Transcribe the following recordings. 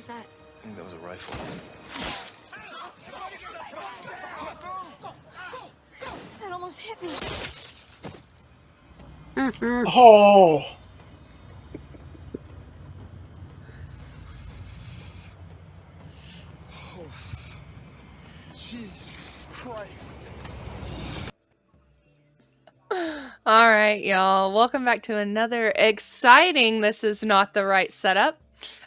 was that? I think that was a rifle. That almost hit me. Oh. Jesus Christ. All right, y'all. Welcome back to another exciting, this is not the right setup,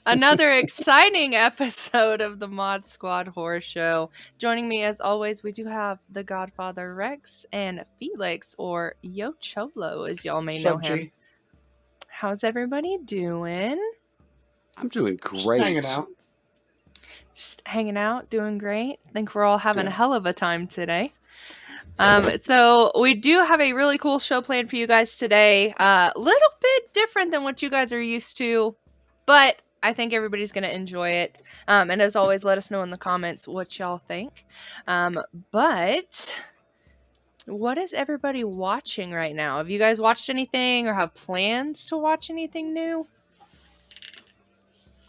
another exciting episode of the Mod Squad Horror Show. Joining me as always, we do have the Godfather Rex and Felix, or Yo Cholo, as y'all may know him. How's everybody doing? I'm doing Just great. hanging out. Just hanging out, doing great. I think we're all having a hell of a time today. So we do have a really cool show planned for you guys today. Little bit different than what you guys are used to, but I think everybody's going to enjoy it. And as always, let us know in the comments what y'all think. But what is everybody watching right now? Have you guys watched anything or have plans to watch anything new?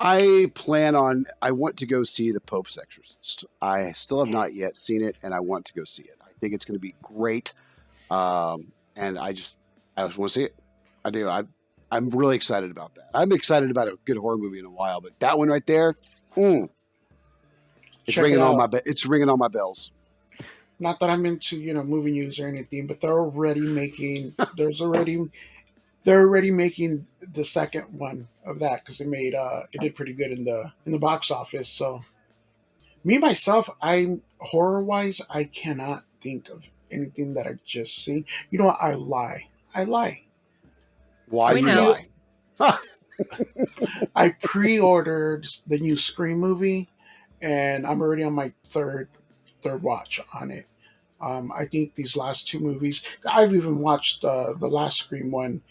I want to go see The Pope's Exorcist. I still have not yet seen it, and I want to go see it. I think it's going to be great. And I just want to see it. I do. I'm really excited about that. I'm excited about a good horror movie in a while, but that one right there, it's ringing on my bells. Not that I'm into, movie news or anything, but they're already making the second one of that because it did pretty good in the box office. So me myself, horror wise, I cannot think of anything that I've just seen. You know what? I lie. Why We you know. lie? I pre-ordered the new Scream movie, and I'm already on my third watch on it. I think these last two movies, I've even watched the last Scream one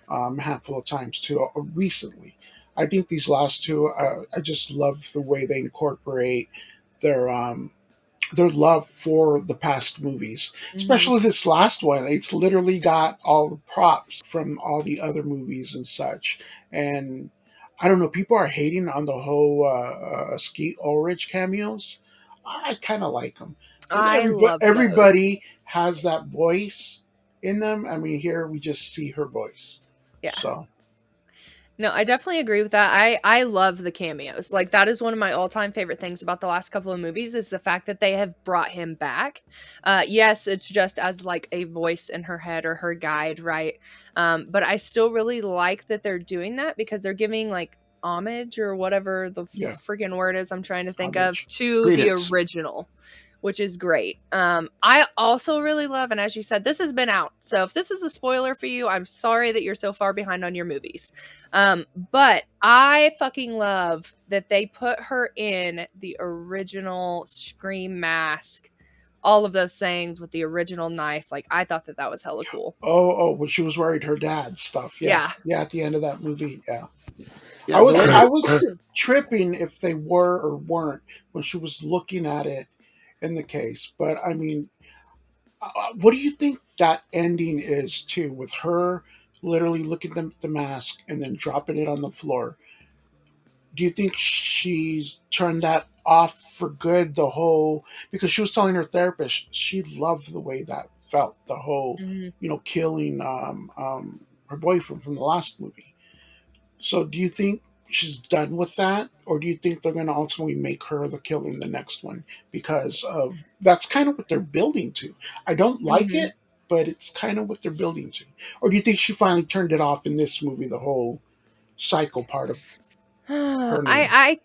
a handful of times too recently. I think these last two, I just love the way they incorporate their love for the past movies, especially this last one. It's literally got all the props from all the other movies and such. And I don't know, people are hating on the whole Skeet Ulrich cameos. I kind of like them. Everybody has that voice in them. I mean, here we just see her voice. Yeah. So. No, I definitely agree with that. I love the cameos. Like, that is one of my all-time favorite things about the last couple of movies is the fact that they have brought him back. Yes, it's just as like a voice in her head or her guide, right? But I still really like that they're doing that because they're giving like homage or whatever the freaking word is I'm trying to think of to the original, which is great. I also really love, and as you said, this has been out. So if this is a spoiler for you, I'm sorry that you're so far behind on your movies. But I fucking love that they put her in the original Scream mask. All of those sayings with the original knife. Like, I thought that was hella cool. Oh, when she was worried her dad's stuff. Yeah. At the end of that movie. Yeah. Yeah, I was tripping if they were or weren't when she was looking at it in the case. But I mean, what do you think that ending is too, with her literally looking at the mask and then dropping it on the floor? Do you think she's turned that off for good? Because she was telling her therapist she loved the way that felt, the whole killing her boyfriend from the last movie. So do you think she's done with that, or do you think they're going to ultimately make her the killer in the next one? Because that's kind of what they're building to. I don't like it, but it's kind of what they're building to. Or do you think she finally turned it off in this movie, the whole cycle part of her name?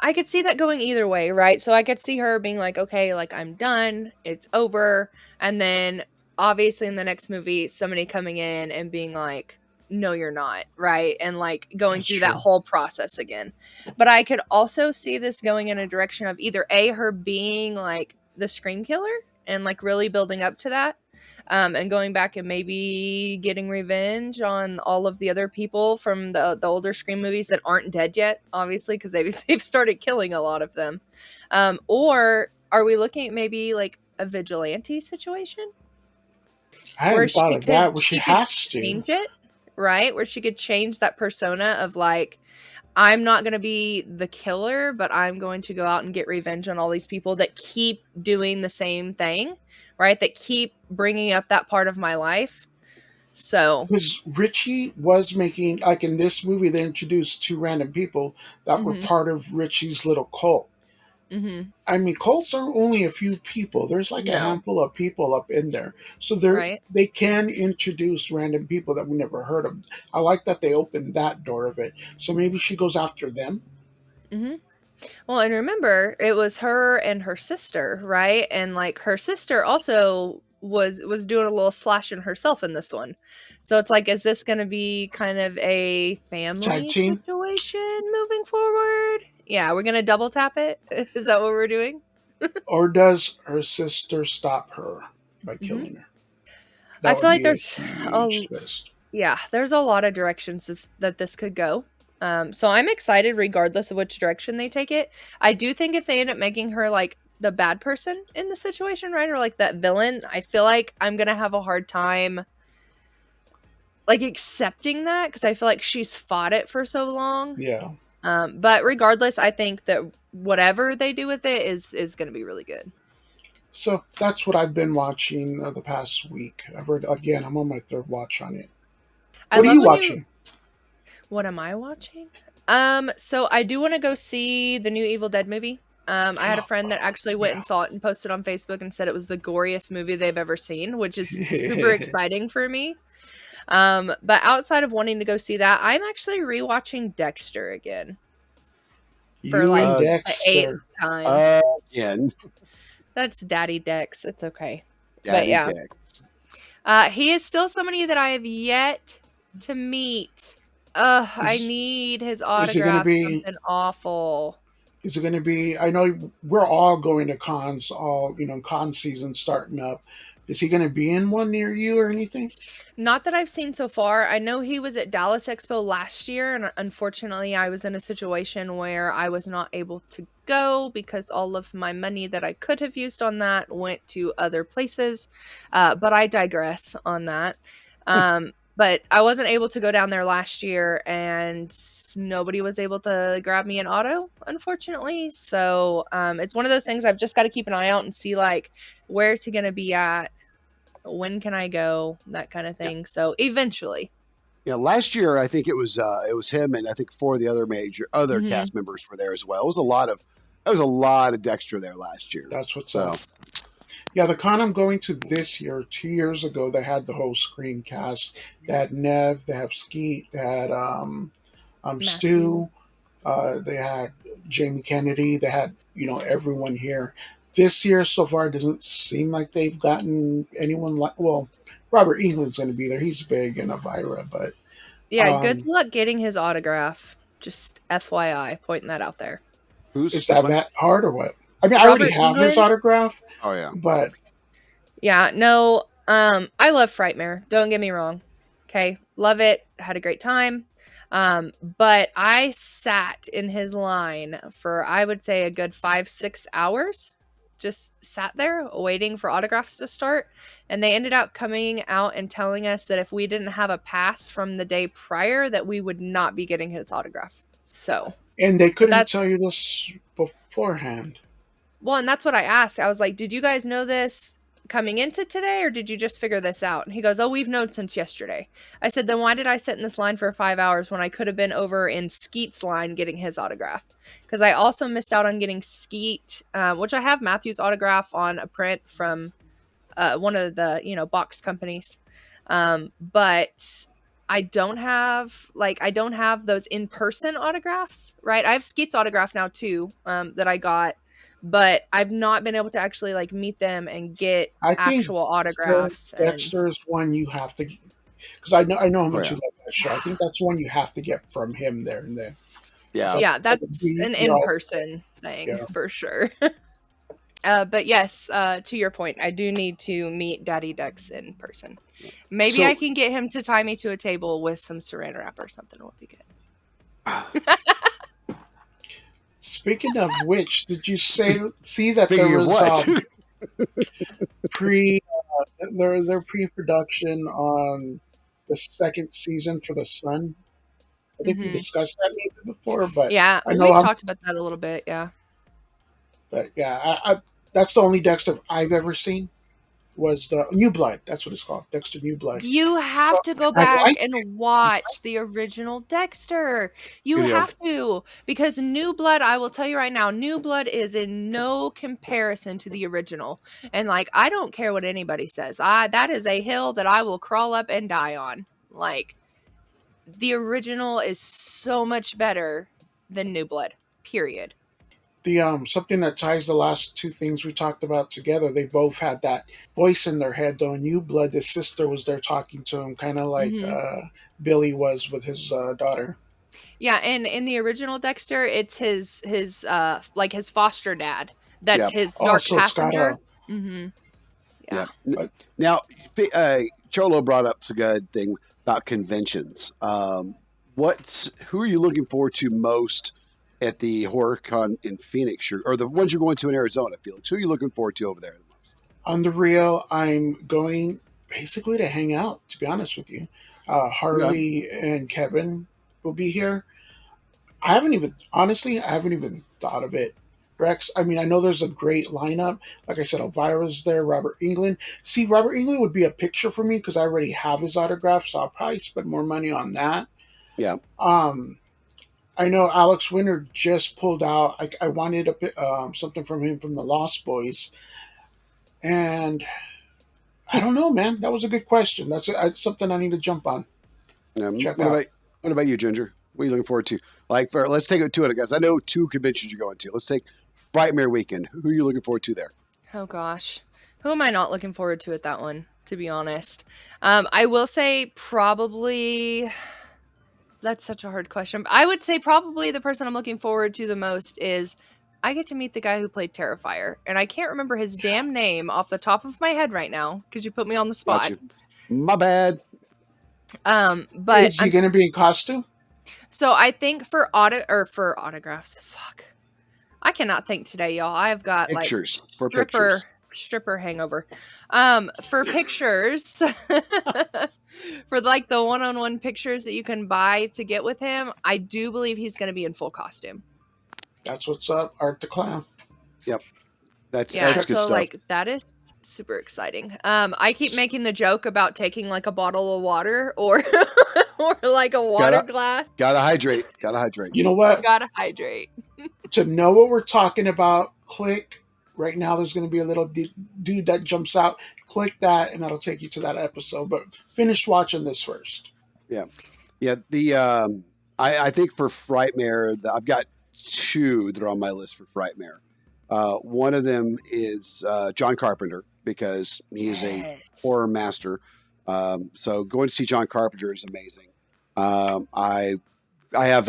I could see that going either way, right? So I could see her being like, okay, like, I'm done, it's over, and then obviously in the next movie somebody coming in and being like, no, you're not, right? And like going through that whole process again. But I could also see this going in a direction of either her being like the Scream killer and like really building up to that, and going back and maybe getting revenge on all of the other people from the older Scream movies that aren't dead yet, obviously, because they've started killing a lot of them. Or are we looking at maybe like a vigilante situation? I hadn't thought of that, where she has to change it, right? Where she could change that persona of like, I'm not going to be the killer, but I'm going to go out and get revenge on all these people that keep doing the same thing, right? That keep bringing up that part of my life. So, Because Richie was making, like in this movie, they introduced two random people that were mhm, part of Richie's little cult. mhm. I mean, cults are only a few people. There's like a No, handful of people up in there, so right? they can introduce random people that we never heard of. I like that they opened that door of it. So maybe she goes after them. Mhm. Well, and remember, it was her and her sister, right? And like her sister also was doing a little slashing herself in this one. So it's like, is this going to be kind of a Tag family team, situation moving forward? Yeah, we're going to double tap it. Is that what we're doing? or does her sister stop her by Hmm. killing her? I That feel would like be a there's a huge twist. yeah, there's a lot of directions that this could go. So I'm excited regardless of which direction they take it. I do think if they end up making her like the bad person in the situation, right? Or like that villain, I feel like I'm gonna have a hard time like accepting that because I feel like she's fought it for so long. Yeah. But regardless, I think that whatever they do with it is gonna be really good. So that's what I've been watching the past week. I've heard again. I'm on my third watch on it. I What are love you when you watching? what am I watching? So I do want to go see the new Evil Dead movie. I had a friend that actually went Yeah. and saw it and posted on Facebook and said it was the goriest movie they've ever seen, which is super exciting for me. But outside of wanting to go see that, I'm actually rewatching Dexter again for You like and the eighth Dexter. time. Again, That's Daddy Dex. It's okay. But Daddy yeah, Dick. he is still somebody that I have yet to meet. Ugh, I Is need his is it gonna autograph. be? Something awful. Is it gonna be? I know we're all going to cons. All con season starting up. Is he gonna be in one near you or anything? Not that I've seen so far. I know he was at Dallas Expo last year, and unfortunately, I was in a situation where I was not able to go because all of my money that I could have used on that went to other places. But I digress on that. But I wasn't able to go down there last year, and nobody was able to grab me an auto, unfortunately. So it's one of those things I've just got to keep an eye out and see, like, where's he going to be at? When can I go? That kind of Yeah. thing. So eventually. Yeah, last year I think it was him and I think four of the other Hmm. cast members were there as well. It was a lot of Dexter there last year. That's what's So up. Yeah, the con I'm going to this year. 2 years ago, they had the whole screen cast. They had Nev. They have Skeet. They had Matthew. Stu. They had Jamie Kennedy. They had everyone here. This year so far it doesn't seem like they've gotten anyone like. Well, Robert England's going to be there. He's big in Elvira, but Yeah, good um, luck getting his autograph. Just FYI, pointing that out there. who's is which that one? that hard or what? I mean, I already Robert have his England. autograph, Oh yeah. but Yeah, no, I love Frightmare. Don't get me wrong. Okay. Love it. Had a great time. But I sat in his line for I would say a good 5, 6 hours. Just sat there waiting for autographs to start. And they ended up coming out and telling us that if we didn't have a pass from the day prior, that we would not be getting his autograph. So and they couldn't tell that's you this beforehand. well, and that's what I asked. I was like, "Did you guys know this coming into today, or did you just figure this out?" And he goes, "Oh, we've known since yesterday." I said, "Then why did I sit in this line for 5 hours when I could have been over in Skeet's line getting his autograph?" Because I also missed out on getting Skeet, which I have Matthew's autograph on a print from one of the box companies, but I don't have those in person autographs, right? I have Skeet's autograph now too, that I got, but I've not been able to actually like meet them and get I think actual Dexter, autographs. And Dexter is one you have to, because I know how Oh much yeah. you love that show. I think that's one you have to get from him there and then. Yeah. So yeah, that would that's be an in person thing yeah. for sure. But yes, to your point, I do need to meet Daddy Dex in person. Maybe I So can get him to tie me to a table with some saran wrap or something. Would be good. Speaking of which, did you see that there speaking of was what? pre their pre production on the second season for the Sun? I think we discussed that maybe before, but Yeah, I know we've I'm. talked about that a little bit. Yeah. But yeah, that's the only Dexter I've ever seen was the New Blood. That's what it's called, Dexter New Blood. You have to go I back like it. and watch the original Dexter. You Good deal. have to, because New Blood, I will tell you right now, New Blood is in no comparison to the original. And like, I don't care what anybody says. That is a hill that I will crawl up and die on. Like, the original is so much better than New Blood. Period. The something that ties the last two things we talked about together. They both had that voice in their head. Though in New Blood, the sister was there talking to him, kind of like Hmm. Billy was with his daughter. Yeah, and in the original Dexter, it's his like his foster dad. Yeah. That's his Oh, dark so it's got passenger. a. Mm-hmm. Yeah. Yeah. But Now, Cholo brought up a good thing about conventions. Who are you looking forward to most at the HorrorCon in Phoenix, or the ones you're going to in Arizona, Felix? Who are you looking forward to over there the most? on the real, I'm going basically to hang out. To be honest with you, Okay. Harley and Kevin will be here. I haven't even thought of it, Rex. I mean, I know there's a great lineup. Like I said, Elvira's there, Robert England. See, Robert England would be a picture for me because I already have his autograph, so I'll probably spend more money on that. Yeah. Um, I know Alex Winter just pulled out. I wanted something from him from the Lost Boys, and I don't know, man. That was a good question. That's something I need to jump on, check What out. about you, Ginger? What are you looking forward to? Let's take it to it, guys. I know two conventions you're going to. Let's take Frightmare Weekend. Who are you looking forward to there? Oh gosh. Who am I not looking forward to at that one, to be honest? I will say probably that's such a hard question. I would say probably the person I'm looking forward to the most is I get to meet the guy who played Terrifier, and I can't remember his damn name off the top of my head right now because you put me on the Got spot. you. My bad. But Is he going to be in costume? so I think for autographs, fuck. I cannot think today, y'all. I've got like Pictures for pictures. stripper hangover. For pictures, for like the one-on-one pictures that you can buy to get with him, I do believe he's going to be in full costume. That's what's up, Art the Clown. Yep. That's Yeah, good so stuff. like that is super exciting. I keep making the joke about taking like a bottle of water or or like a water glass. Gotta hydrate. Gotta hydrate. You know what? Gotta hydrate. To know what we're talking about, click. Right now, there's going to be a little dude that jumps out. Click that, and that'll take you to that episode. But finish watching this first. Yeah. Yeah. I think for Frightmare, I've got two that are on my list for Frightmare. One of them is John Carpenter because he is a horror master. So going to see John Carpenter is amazing. I have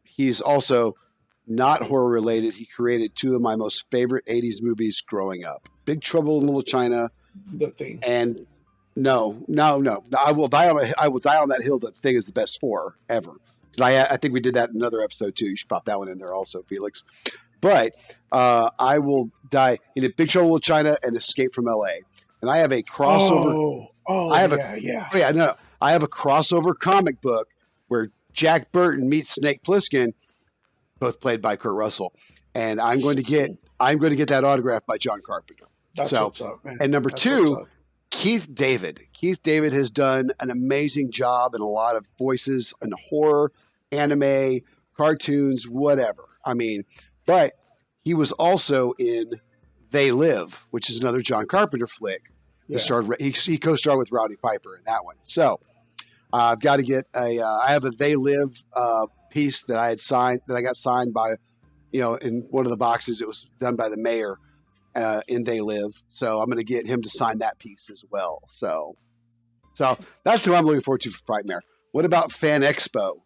he's also not horror related. He created two of my most favorite 80s movies growing up, Big Trouble in Little China. The Thing. And no. I will die on that hill. That Thing is the best horror ever. I think we did that in another episode too. You should pop that one in there also, Felix. But I will die in a Big Trouble in Little China and Escape from L.A. And I have a crossover. I have I have a crossover comic book where Jack Burton meets Snake Plissken, both played by Kurt Russell, and I'm going to get that autograph by John Carpenter. That's what's up, man. And number two, Keith David. Keith David has done an amazing job in a lot of voices in horror, anime, cartoons, whatever. I mean, but he was also in They Live, which is another John Carpenter flick. Yeah. He co-starred with Rowdy Piper in that one. So I've got to get I have a They Live piece that I got signed by, in one of the boxes. It was done by the mayor in They Live. So I'm going to get him to sign that piece as well. So that's who I'm looking forward to for Frightmare. What about Fan Expo?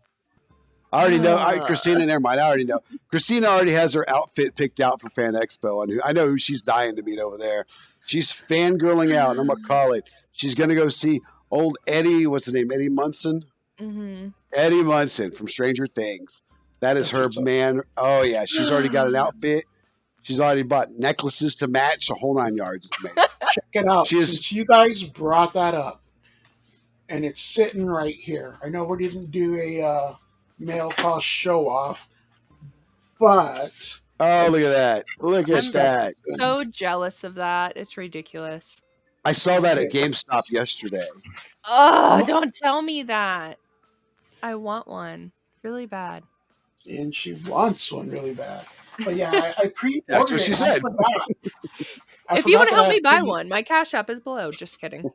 I already know. Christina, never mind. I already know. Christina already has her outfit picked out for Fan Expo. And I know who she's dying to meet over there. She's fangirling out. I'm going to call it. She's going to go see old Eddie. What's his name? Eddie Munson? Mm-hmm. Eddie Munson from Stranger Things. That is her man. Oh, yeah. She's already got an outfit. She's already bought necklaces to match the whole 9 yards. It's amazing. Check it out. Since you guys brought that up, and it's sitting right here. I know we didn't do male cost show off, but Oh, look at that! Look at I'm that! so jealous of that. It's ridiculous. I saw that at Yeah. GameStop yesterday. Oh, don't tell me that. I want one really bad. and she wants one really bad. But yeah, I pre-ordered That's what it. she and said. I If you want forgot to that help I me buy pre- one, my Cash App is below. Just kidding.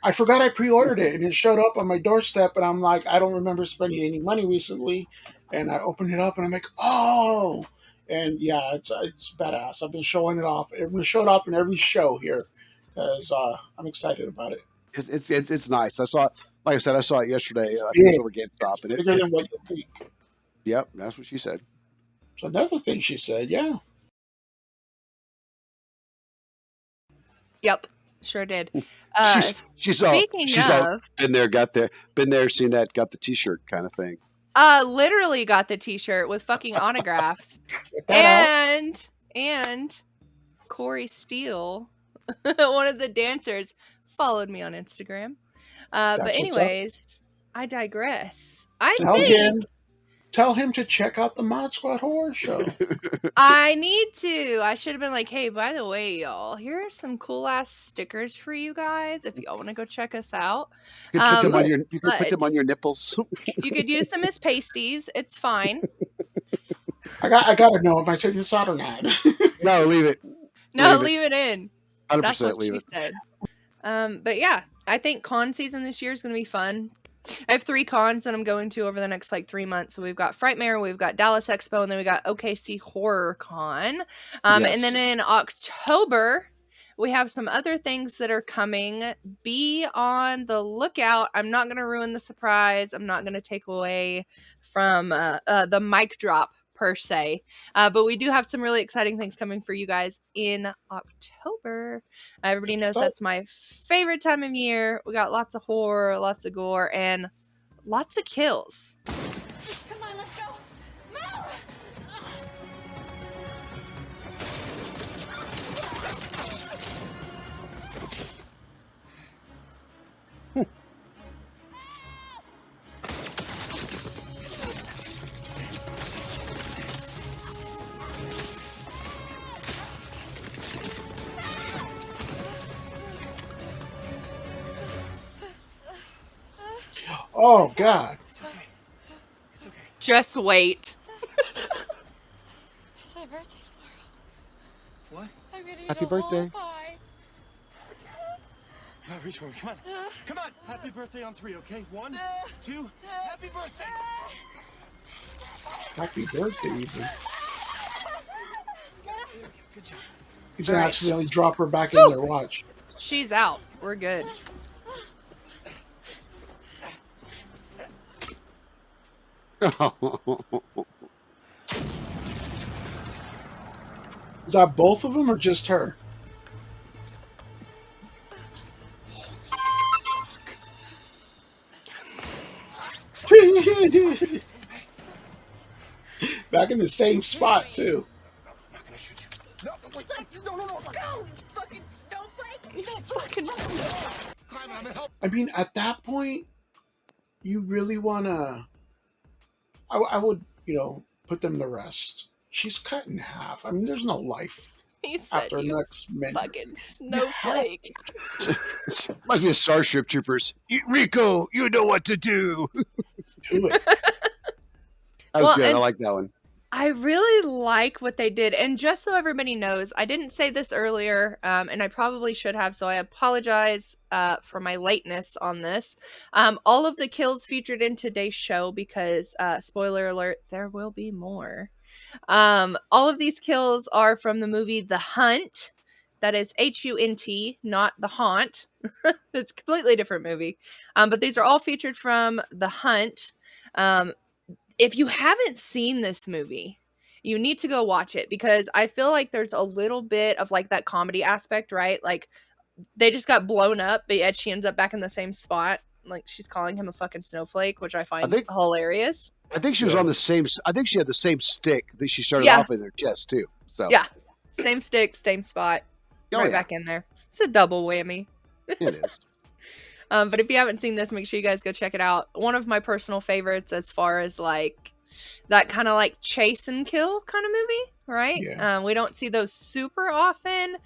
I forgot I pre-ordered it, and it showed up on my doorstep, and I'm like, I don't remember spending any money recently, and I opened it up, and I'm like, oh, and yeah, it's badass. I've been showing it off. I'm gonna show it off in every show here, because I'm excited about it. It's nice. I saw it. Like I said, I saw it yesterday. I think it Yeah, was over GameStop, it's and bigger than what you think. yep, that's what she said. So another thing she said, yeah. Yep, sure did. She's all Speaking of, been there, been there, seen that, got the T-shirt kind of thing. literally got the T-shirt with fucking autographs, Check that out. and Corey Steele, one of the dancers, followed me on Instagram. But That's what's up. anyways, I digress. I Tell think him to check out the Mod Squad Horror Show. I need to. I should have been like, hey, by the way, y'all, here are some cool ass stickers for you guys if y'all want to go check us out. You could put them on your, But nipples. you could use them as pasties. It's fine. I gotta know if I take this out or not. No, leave it. No, leave it in. 100% That's what leave she it. said. But yeah, I think con season this year is going to be fun. I have 3 cons that I'm going to over the next like 3 months. So we've got Frightmare, we've got Dallas Expo, and then we got OKC Horror Con. Yes. And then in October, we have some other things that are coming. Be on the lookout. I'm not going to ruin the surprise. I'm not going to take away from the mic drop per se. But we do have some really exciting things coming for you guys in October. Everybody knows that's my favorite time of year. We got lots of horror, lots of gore, and lots of kills. Come on, let's go. Move! Oh God! It's okay. It's okay. Just wait. It's my birthday tomorrow. What? I'm gonna eat Happy a whole birthday. pie. Come on, reach for me. Come on. Come on. Happy birthday on 3, okay? 1, 2. Happy birthday. Happy birthday, Ethan. Good job. He's gonna Right. accidentally drop her back in there. Watch. She's out. We're good. Is that both of them or just her? Back in the same spot too. I'm not gonna shoot you. No, wait. No. Go, fucking snowflake! You fucking I mean, at that point, you really wanna. I would, put them to rest. She's cut in half. I mean, there's no life He said after you next minute. fucking snowflake. Like the Starship Troopers. Rico, you know what to do. Do it. That was Well, good. and- I like that one. I really like what they did. And just so everybody knows, I didn't say this earlier, and I probably should have, so I apologize for my lateness on this. All of the kills featured in today's show, because, spoiler alert, there will be more. All of these kills are from the movie The Hunt. That is Hunt, not The Haunt. It's a completely different movie. But these are all featured from The Hunt. If you haven't seen this movie, you need to go watch it, because I feel like there's a little bit of like that comedy aspect, right? Like they just got blown up, but yet she ends up back in the same spot. Like she's calling him a fucking snowflake, which I find hilarious. I think she was on the same. I think she had the same stick that she started Yeah. off in her chest too. So Yeah. Same stick, same spot. Oh, right yeah. back in there. It's a double whammy. It is. But if you haven't seen this, make sure you guys go check it out. One of my personal favorites as far as like that kind of like chase and kill kind of movie, right? Yeah. We don't see those super often.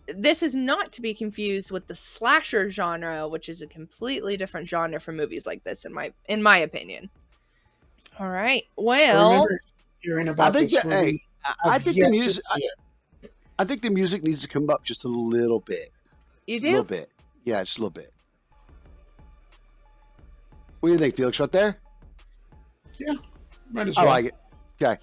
This is not to be confused with the slasher genre, which is a completely different genre for movies like this, in my opinion. All right. I Well, remember hearing I about think this that hey, movie. I I've think yet the to music. see it. I think the music needs to come up just a little bit. you Just a little do? bit. Yeah, just a little bit. What do you think, Felix? Right there? Yeah, might as I well. like it. Okay.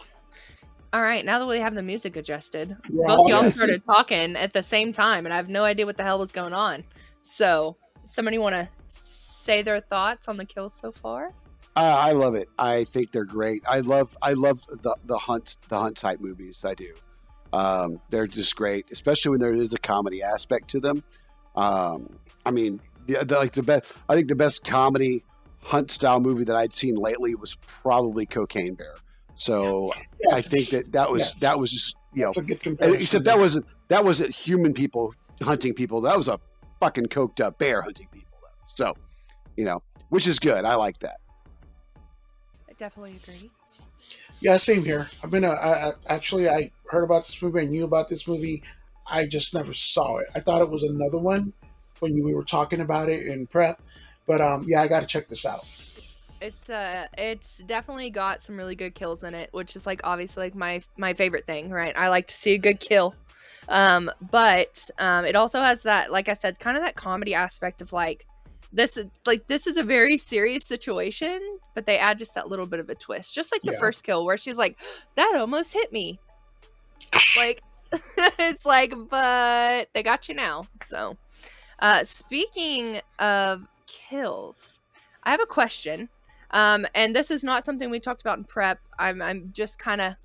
All right. Now that we have the music adjusted, Yeah, both y'all yes. started talking at the same time, and I have no idea what the hell was going on. So, somebody want to say their thoughts on the kills so far? I love it. I think they're great. I love the hunt type movies. I do. They're just great, especially when there is a comedy aspect to them. I mean, like the best. I think the best comedy hunt style movie that I'd seen lately was probably Cocaine Bear. So I think Yes. that was Yes. that was just That's a good comparison. except that wasn't human people hunting people. That was a fucking coked up bear hunting people. So which is good. I like that. I definitely agree. Yeah, same here. Actually, I heard about this movie. I knew about this movie. I just never saw it. I thought it was another one when we were talking about it in prep. But yeah, I got to check this out. It's definitely got some really good kills in it, which is like obviously like my favorite thing, right? I like to see a good kill. But it also has that, like I said, kind of that comedy aspect of like this is a very serious situation, but they add just that little bit of a twist. Just like the Yeah. first kill where she's like, that almost hit me. Like it's like, but they got you now. So speaking of kills, I have a question. And this is not something we talked about in prep. I'm just kind of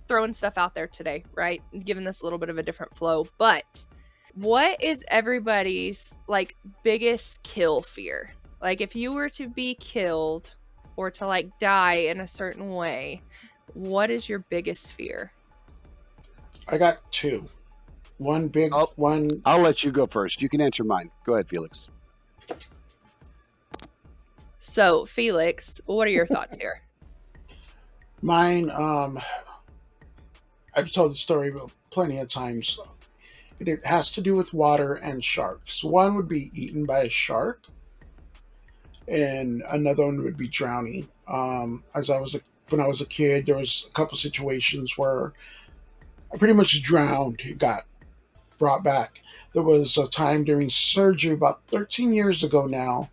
throwing stuff out there today, right? Giving this a little bit of a different flow. But what is everybody's like biggest kill fear? Like if you were to be killed or to like die in a certain way, what is your biggest fear? I got two. One big I'll- one. I'll let you go first. You can answer mine. Go ahead, Felix. So, Felix, what are your thoughts here? Mine. I've told the story plenty of times. It has to do with water and sharks. One would be eaten by a shark, and another one would be drowning. When I was a kid, there was a couple situations where I pretty much drowned. Got brought back. There was a time during surgery about 13 years ago now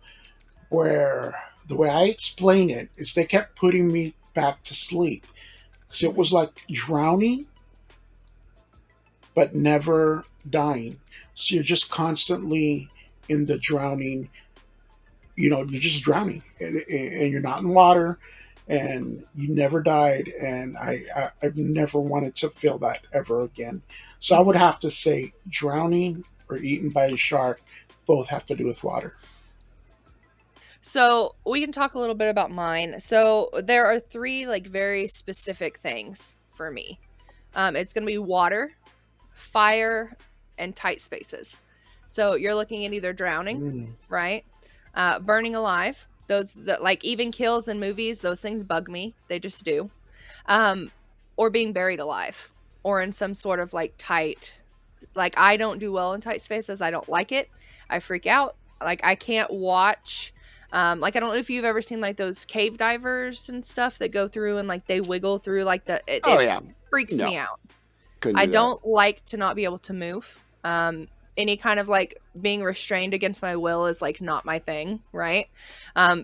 where the way I explain it is they kept putting me back to sleep. So it was like drowning, but never dying. So you're just constantly in the drowning. You're just drowning, and you're not in water, and you never died. And I've never wanted to feel that ever again. So I would have to say drowning or eaten by a shark both have to do with water. So we can talk a little bit about mine. So there are three like very specific things for me. It's gonna be water, fire, and tight spaces. So you're looking at either drowning, Mm. right? Burning alive. Those that like even kills in movies, those things bug me. They just do. Or being buried alive, or in some sort of like tight. Like I don't do well in tight spaces. I don't like it. I freak out. Like I can't watch. Like I don't know if you've ever seen like those cave divers and stuff that go through and like they wiggle through like it Yeah. freaks No. me out. Couldn't I do that. don't like to not be able to move. Any kind of like being restrained against my will is like not my thing, right?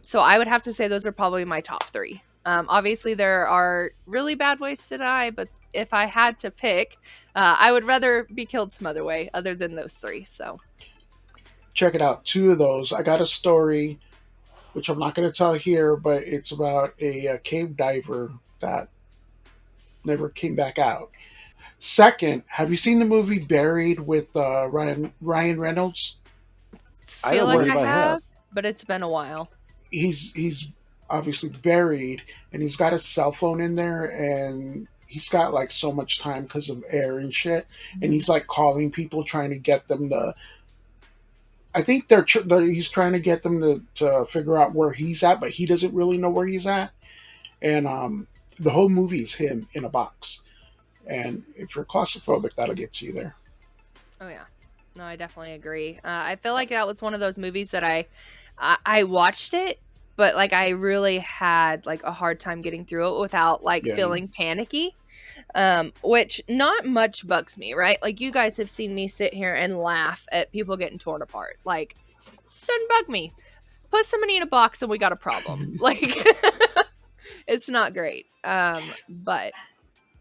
So I would have to say those are probably my top three. Obviously, there are really bad ways to die, but if I had to pick, I would rather be killed some other way other than those three. So Check it out. Two of those. I got a story, which I'm not going to tell here, but it's about a cave diver that never came back out. Second, have you seen the movie Buried with Ryan Reynolds? I feel don't like believe I I have. have, but it's been a while. He's obviously buried, and he's got a cell phone in there, and he's got like so much time because of air and shit, and he's like calling people trying to get them to. I think he's trying to get them to figure out where he's at, but he doesn't really know where he's at. And the whole movie's him in a box. And if you're claustrophobic, that'll get you there. Oh yeah, no, I definitely agree. I feel like that was one of those movies that I watched it, but like I really had like a hard time getting through it without like Yeah. feeling panicky. Which not much bugs me, right? Like you guys have seen me sit here and laugh at people getting torn apart. Like, doesn't bug me. Put somebody in a box and we got a problem. Like, it's not great. But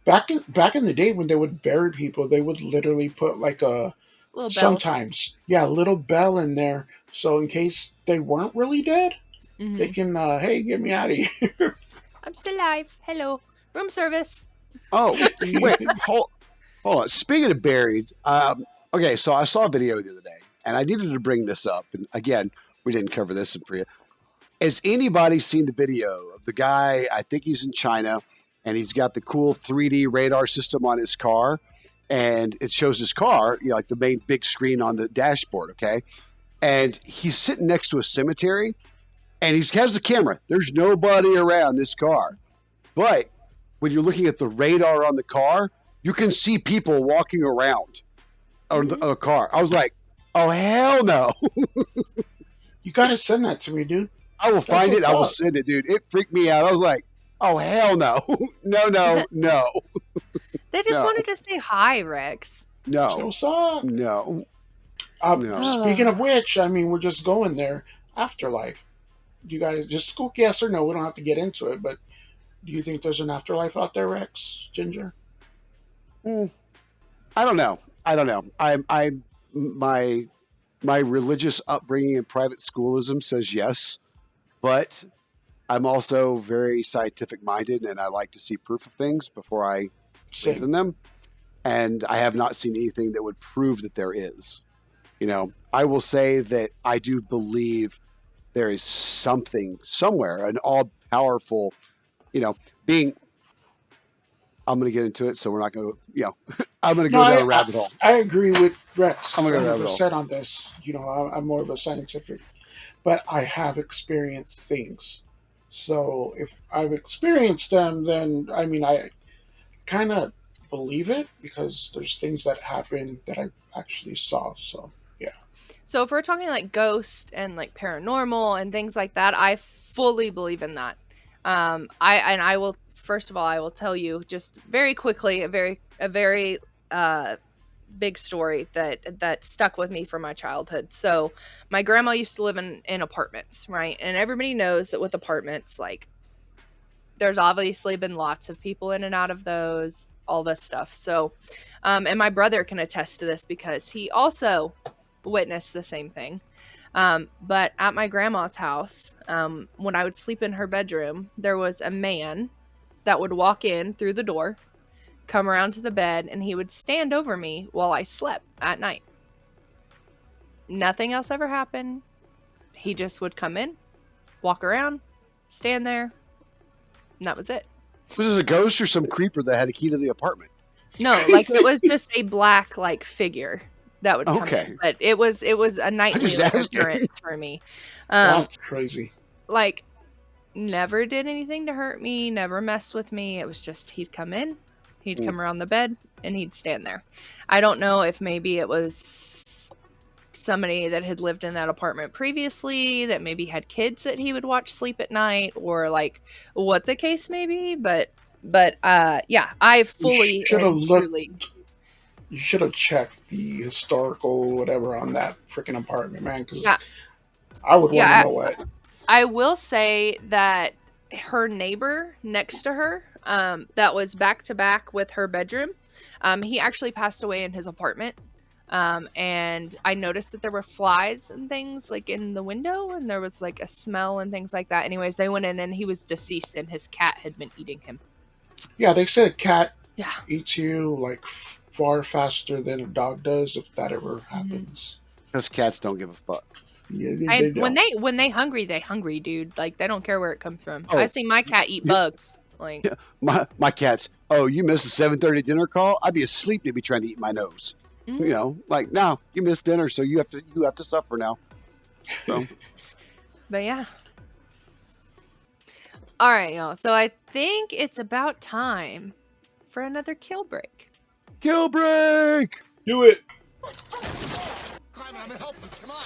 Back in the day when they would bury people, they would literally put like a little bells. sometimes, yeah, a little bell in there, so in case they weren't really dead, they can hey, get me out of here. I'm still alive. Hello, room service. Oh, wait, hold on. Speaking of buried, okay, so I saw a video the other day, and I needed to bring this up. And again, we didn't cover this in Priya. Has anybody seen the video of the guy? I think he's in China, and he's got the cool 3D radar system on his car, and it shows his car, you know, like the main big screen on the dashboard, okay? And he's sitting next to a cemetery, and he has the camera. There's nobody around this car. But when you're looking at the radar on the car, you can see people walking around on the car. I was like, oh, hell no. You gotta send that to me, dude. I will find it. what's I will up. send it, dude. It freaked me out. I was like, oh, hell no. No. They just No. wanted to say hi, Rex. No. What's up? No. Speaking of which, I mean, we're just going there. Afterlife. Do you guys just quick yes or no? We don't have to get into it, but do you think there's an afterlife out there, Rex? Ginger? I don't know. I'm my religious upbringing and private schoolism says yes, but I'm also very scientific minded, and I like to see proof of things before I believe in them. And I have not seen anything that would prove that there is. You know, I will say that I do believe there is something somewhere, an all powerful, you know, being. I'm going to get into it, so we're not going to, you know, I'm going to go down a rabbit hole. I agree with Rex. I'm gonna go down a rabbit 100% on this. You know, I'm more of a scientific, but I have experienced things. So if I've experienced them, then I mean, I kind of believe it because there's things that happen that I actually saw. So yeah. So if we're talking like ghost and like paranormal and things like that, I fully believe in that. I will first of all I will tell you just very quickly a very big story that stuck with me from my childhood. So my grandma used to live in apartments, right? And everybody knows that with apartments, like there's obviously been lots of people in and out of those, all this stuff. So, and my brother can attest to this because he also witnessed the same thing. But at my grandma's house, when I would sleep in her bedroom, there was a man that would walk in through the door, come around to the bed, and he would stand over me while I slept at night. Nothing else ever happened. He just would come in, walk around, stand there, and that was it. Was this a ghost or some creeper that had a key to the apartment? No, like it was just a black like figure that would come in. But it was a nightly occurrence for me. That's crazy. Like never did anything to hurt me, never messed with me. It was just he'd come in, he'd come around the bed, and he'd stand there. I don't know if maybe it was somebody that had lived in that apartment previously that maybe had kids that he would watch sleep at night, or like what the case may be, but yeah, I fully and truly. You should have checked the historical whatever on that freaking apartment, man, because I would want to know what. I will say that her neighbor next to her, that was back to back with her bedroom, he actually passed away in his apartment. And I noticed that there were flies and things like in the window, and there was like a smell and things like that. Anyways, they went in and he was deceased and his cat had been eating him. Yeah, they said a cat eats you like far faster than a dog does if that ever happens. Because cats don't give a fuck. Yeah, they don't. When they hungry, dude. Like they don't care where it comes from. Oh. I see my cat eat bugs. Like my cats. Oh, you missed a 7:30 dinner call? I'd be asleep to be trying to eat my nose. You know, like no, you missed dinner, so you have to suffer now. So, But yeah. All right, y'all. So I think it's about time for another kill break. kill break. Do it. Climbing, I'm gonna help you. Come on.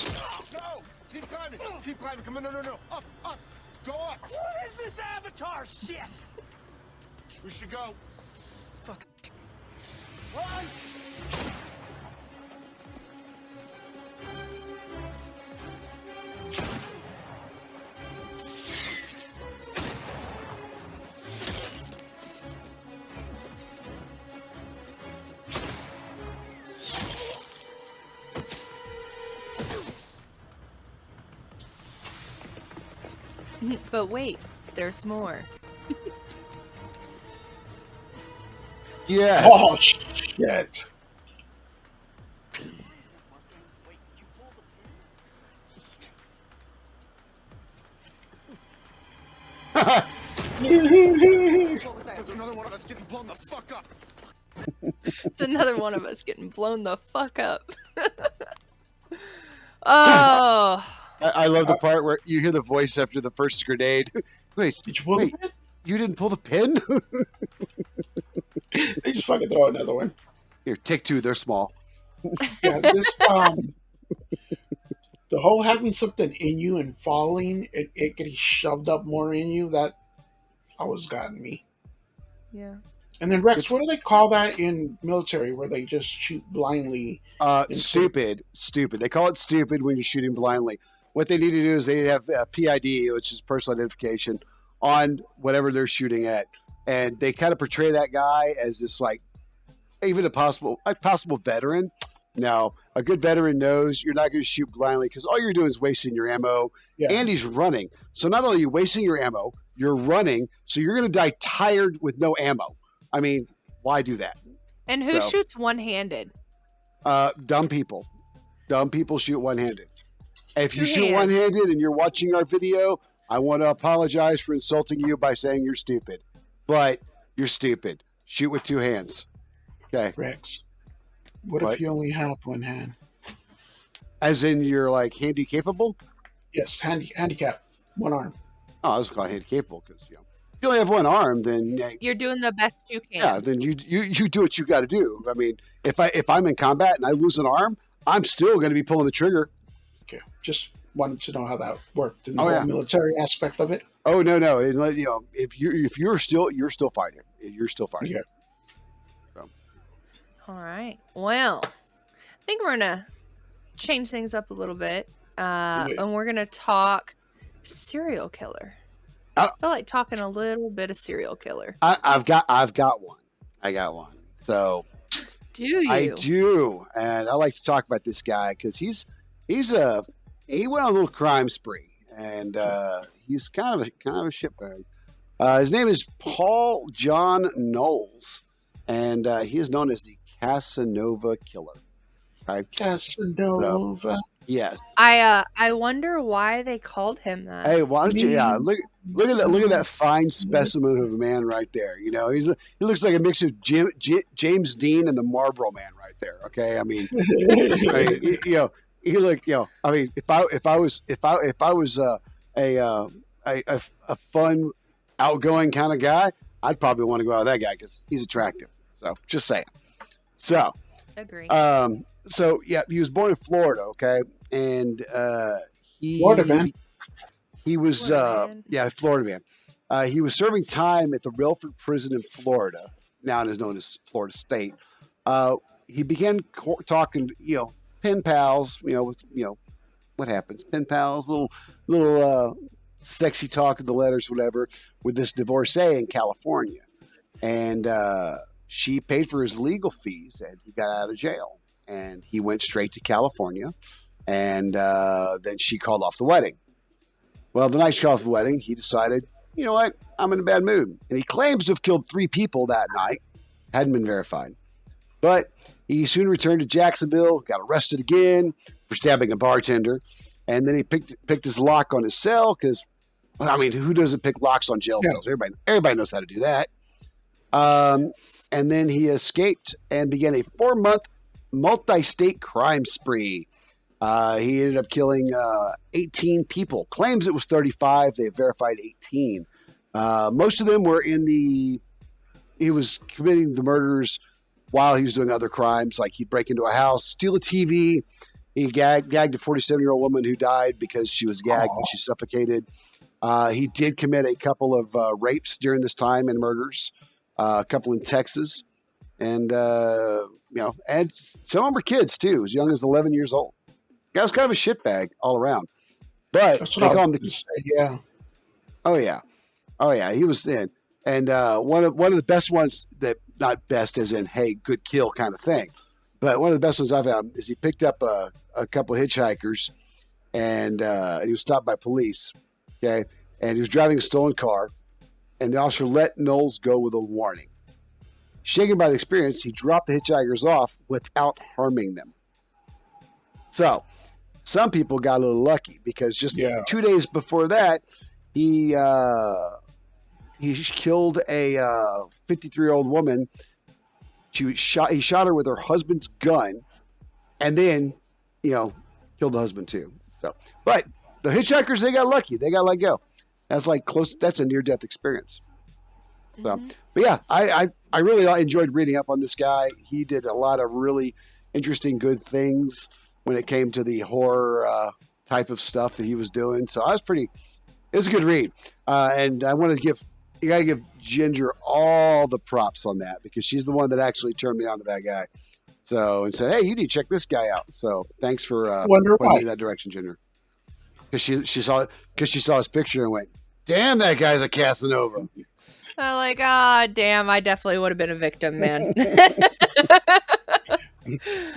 No! Keep climbing. Keep climbing. Come on, no. Up, up. Go up. What is this avatar shit? We should go. Fuck. Run! But wait, there's more. Yes. Oh shit! There's another one of us getting blown the fuck up. It's another one of us getting blown the fuck up. Oh. I love the part where you hear the voice after the first grenade. Wait, Did you pull the pin? you didn't pull the pin? They just fucking throw another one. Here, take two. They're small. Yeah, this the whole having something in you and falling, it getting shoved up more in you, that always gotten me. Yeah. And then Rex, what do they call that in military where they just shoot blindly? Stupid. They call it stupid when you're shooting blindly. What they need to do is they have PID, which is personal identification, on whatever they're shooting at, and they kind of portray that guy as this like even a possible veteran. Now, a good veteran knows you're not going to shoot blindly because all you're doing is wasting your ammo. Yeah. And he's running, so not only are you wasting your ammo, you're running, so you're going to die tired with no ammo. I mean, why do that? And who shoots one-handed? Dumb people. Dumb people shoot one-handed. If you shoot Two-hands. one-handed and you're watching our video, I want to apologize for insulting you by saying you're stupid. But you're stupid. Shoot with two hands. Okay. Rex, what What? if you only have one hand? As in you're like handy capable? Yes, handicap, one arm. Oh, I was calling handy capable because if you only have one arm, then You're doing the best you can. yeah, then you do what you got to do. I mean, if I'm in combat and I lose an arm, I'm still going to be pulling the trigger. Okay, just wanted to know how that worked in the Oh, whole yeah. military aspect of it. Oh no, if you're still fighting, you're still fighting. Yeah. All right. Well, I think we're gonna change things up a little bit, and we're gonna talk serial killer. I feel like talking a little bit of serial killer. I've got one. I got one. So Do you? I do, and I like to talk about this guy because he went on a little crime spree, and he's kind of a shitbag. His name is Paul John Knowles, and he is known as the Casanova Killer. Okay? Casanova. Yes. I wonder why they called him that. Hey, why don't you? Yeah, look at that fine specimen of a man right there. You know, he looks like a mix of James Dean and the Marlboro Man right there. Okay, I mean, he look. I mean, if I was a fun, outgoing kind of guy, I'd probably want to go out with that guy because he's attractive. So just saying. So. Agree. So yeah, he was born in Florida, okay, and Florida man. He was Florida man. He was serving time at the Relford prison in Florida, now known as Florida State. He began talking, pen pals, with what happens, pen pals, little sexy talk in the letters, whatever, with this divorcee in California, and she paid for his legal fees as he got out of jail. And he went straight to California. And then she called off the wedding. Well, the night she called off the wedding, he decided, you know what? I'm in a bad mood. And he claims to have killed 3 people that night. Hadn't been verified. But he soon returned to Jacksonville, got arrested again for stabbing a bartender. And then he picked his lock on his cell because, I mean, who doesn't pick locks on jail cells? Everybody knows how to do that. And then he escaped and began a 4-month multi-state crime spree. He ended up killing 18 people. Claims it was 35. They verified 18. Most of them were he was committing the murders while he was doing other crimes. Like he'd break into a house, steal a TV. He gagged a 47-year-old woman who died because she was gagged and she suffocated. He did commit a couple of rapes during this time and murders, a couple in Texas. And, and some of them were kids too, as young as 11 years old. Guy was kind of a shitbag all around. But That's they what I call him was gonna say, yeah. Oh yeah, he was in. And one of the best ones that, not best as in, hey, good kill kind of thing, but one of the best ones I found is he picked up a couple of hitchhikers and he was stopped by police, okay? And he was driving a stolen car and the officer let Knowles go with a warning. Shaken by the experience, he dropped the hitchhikers off without harming them. So some people got a little lucky because just 2 days before that, he killed a 53-year-old woman. He shot her with her husband's gun, and then, killed the husband too. So, but the hitchhikers, they got lucky. They got let go. That's that's a near-death experience. So, but yeah, I really enjoyed reading up on this guy. He did a lot of really interesting, good things when it came to the horror type of stuff that he was doing. So it was a good read. And I want to you got to give Ginger all the props on that because she's the one that actually turned me on to that guy. So, and said, hey, you need to check this guy out. So thanks for pointing me in that direction, Ginger. Because she saw his picture and went, damn, that guy's a Casanova. I'm like, damn, I definitely would have been a victim, man.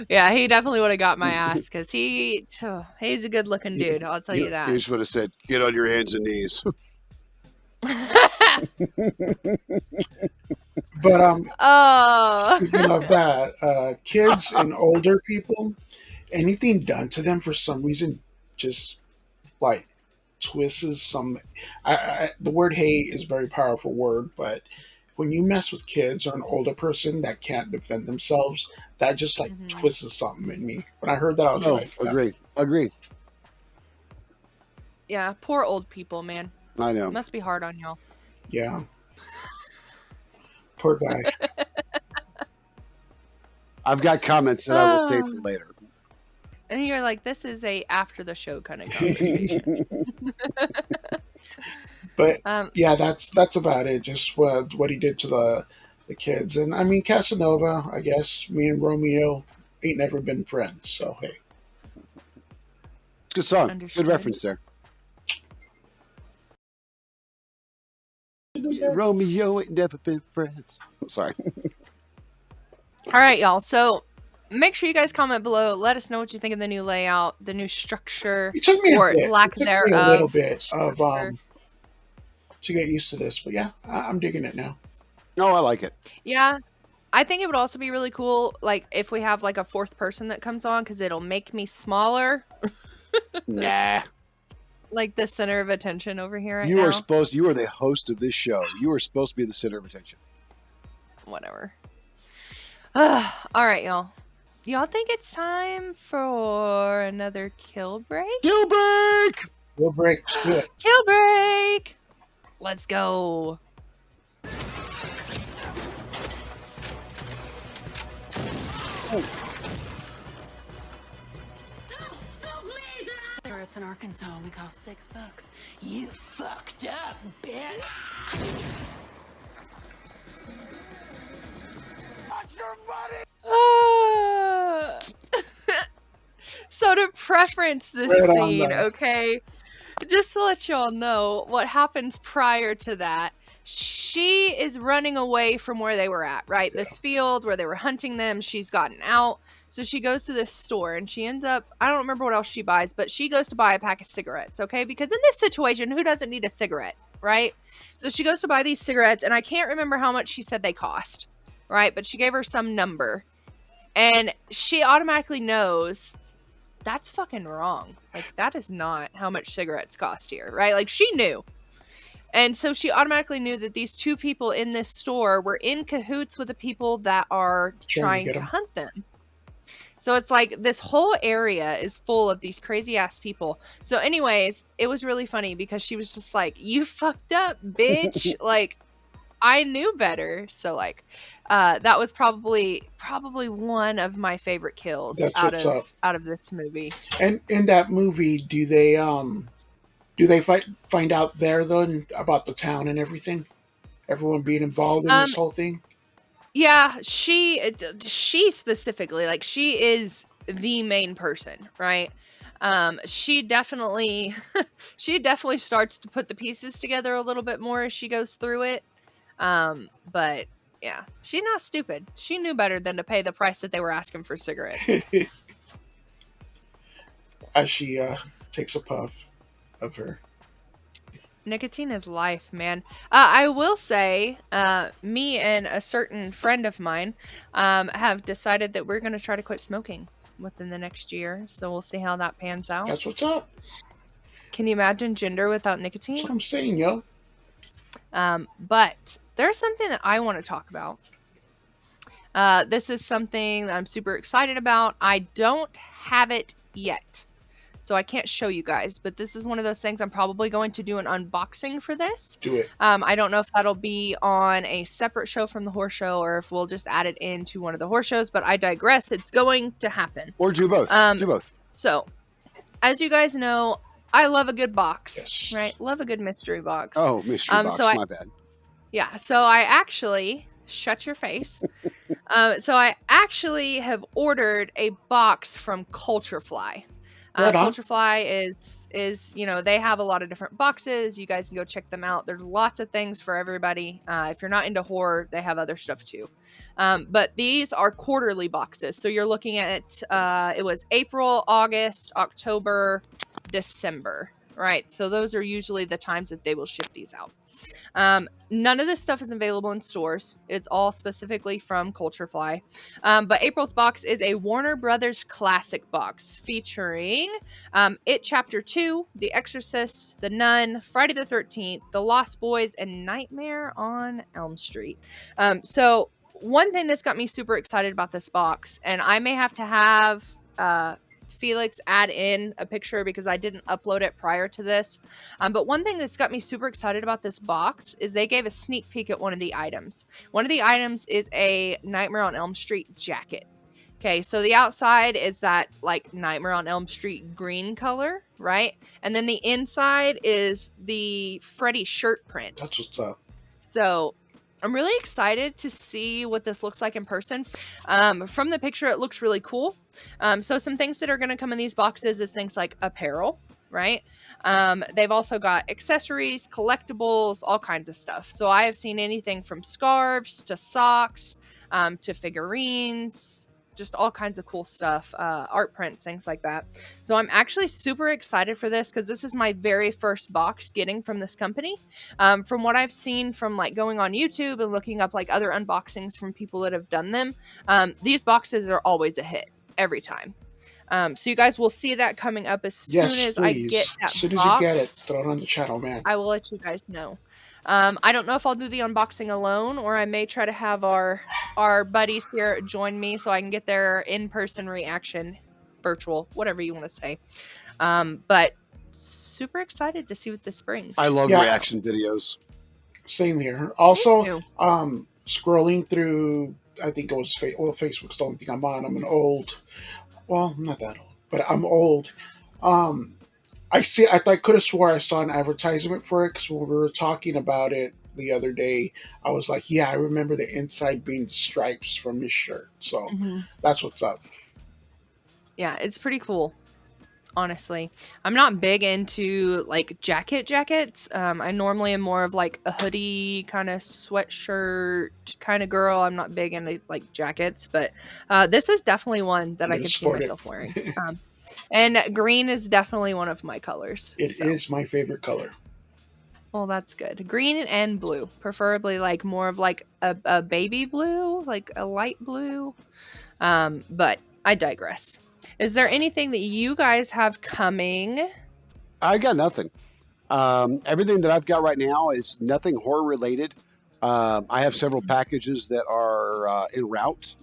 Yeah, he definitely would have got my ass because he's a good looking dude. I'll tell you that. He just would have said, get on your hands and knees. But speaking of that, kids and older people, anything done to them for some reason just like twists some. The word hate is a very powerful word, but when you mess with kids or an older person that can't defend themselves, that just like twists something in me. When I heard that, I was like, agree. Yeah, poor old people, man. I know. It must be hard on y'all. Yeah. Poor guy. I've got comments that I will save for later. And you're like, this is a after the show kind of conversation. But yeah, that's about it. Just what he did to the kids. And I mean, Casanova, I guess, me and Romeo ain't never been friends. So, hey. It's a good song. Understood. Good reference there. Romeo ain't never been friends. I'm sorry. All right, y'all. So make sure you guys comment below. Let us know what you think of the new layout, the new structure, It took me or a bit. lack It took thereof. me a little bit of structure. to get used to this. But yeah, I'm digging it now. No, I like it. Yeah. I think it would also be really cool, like, if we have, like, a fourth person that comes on, because it'll make me smaller. Nah. Like the center of attention over here right You now. you are the host of this show. You are supposed to be the center of attention. Whatever. All right, y'all. Y'all think it's time for another kill break? Kill break! We'll break. Do it. Kill break! Let's go. Cigarettes in Arkansas only cost $6. You fucked up, bitch. Watch your money! So to preference this Right on scene, that. okay, just to let y'all know what happens prior to that, she is running away from where they were at, right? This field where they were hunting them. She's gotten out. So she goes to this store and she ends up, I don't remember what else she buys, but she goes to buy a pack of cigarettes, okay? Because in this situation, who doesn't need a cigarette, right? So she goes to buy these cigarettes and I can't remember how much she said they cost, right? But she gave her some number and she automatically knows that's fucking wrong. Like, that is not how much cigarettes cost here, right? Like, she knew. And so she automatically knew that these two people in this store were in cahoots with the people that are trying to hunt them. So it's like this whole area is full of these crazy ass people. So anyways, it was really funny because she was just like, "You fucked up, bitch." Like, I knew better. So like that was probably one of my favorite kills That's what's up. out of this movie. And in that movie, do they find out there then about the town and everything? Everyone being involved in this whole thing? Yeah, she specifically, like, she is the main person, right? She definitely she definitely starts to put the pieces together a little bit more as she goes through it. But yeah, she's not stupid. She knew better than to pay the price that they were asking for cigarettes. As she takes a puff of her. Nicotine is life, man. I will say, me and a certain friend of mine have decided that we're going to try to quit smoking within the next year. So we'll see how that pans out. That's what's up. Can you imagine gender without That's nicotine? what I'm saying, yo. But there's something that I want to talk about. This is something that I'm super excited about. I don't have it yet, so I can't show you guys, but this is one of those things I'm probably going to do an unboxing for this. Do it. I don't know if that'll be on a separate show from the horse show or if we'll just add it into one of the horse shows, but I digress. It's going to happen. Or do both. Do both. So, as you guys know, I love a good box, Yes. right? Love a good mystery box. Oh, mystery box. My bad. Yeah, so I actually... Shut your face. So I actually have ordered a box from Culturefly. Right on. Culturefly is they have a lot of different boxes. You guys can go check them out. There's lots of things for everybody. If you're not into horror, they have other stuff too. But these are quarterly boxes. So you're looking at it was April, August, October, December. Right. So those are usually the times that they will ship these out. None of this stuff is available in stores. It's all specifically from Culturefly. But April's box is a Warner Brothers classic box featuring It Chapter 2, The Exorcist, The Nun, Friday the 13th, The Lost Boys, and Nightmare on Elm Street. So one thing that's got me super excited about this box, and I may have to have Felix add in a picture because I didn't upload it prior to this. But one thing that's got me super excited about this box is they gave a sneak peek at one of the items. One of the items is a Nightmare on Elm Street jacket. Okay, so the outside is that like Nightmare on Elm Street green color, right? And then the inside is the Freddy shirt print. That's what's up. So I'm really excited to see what this looks like in person. From the picture, it looks really cool. So some things that are going to come in these boxes is things like apparel, right? They've also got accessories, collectibles, all kinds of stuff. So I have seen anything from scarves to socks to figurines, just all kinds of cool stuff, art prints, things like that. So I'm actually super excited for this because this is my very first box getting from this company. From what I've seen from like going on YouTube and looking up like other unboxings from people that have done them, these boxes are always a hit every time. So you guys will see that coming up as soon as I get that box. As soon as you get it, throw it on the channel, man. I will let you guys know. I don't know if I'll do the unboxing alone or I may try to have our buddies here join me so I can get their in-person reaction, virtual, whatever you want to say. But super excited to see what this brings. I love reaction videos. Same here. Also, scrolling through, I think it was Facebook's the only thing I'm on. I'm an old, well, I'm not that old, but I'm old. I could have swore I saw an advertisement for it because when we were talking about it the other day, I was like, yeah, I remember the inside being the stripes from his shirt. So that's what's up. Yeah, it's pretty cool. Honestly, I'm not big into like jackets. I normally am more of like a hoodie kind of sweatshirt kind of girl. I'm not big into like jackets, but this is definitely one that I could see myself wearing. And green is definitely one of my colors. It is my favorite color. Well, that's good. Green and blue, preferably like more of like a baby blue, like a light blue. But I digress. Is there anything that you guys have coming? I got nothing. Everything that I've got right now is nothing horror related. I have several packages that are en route.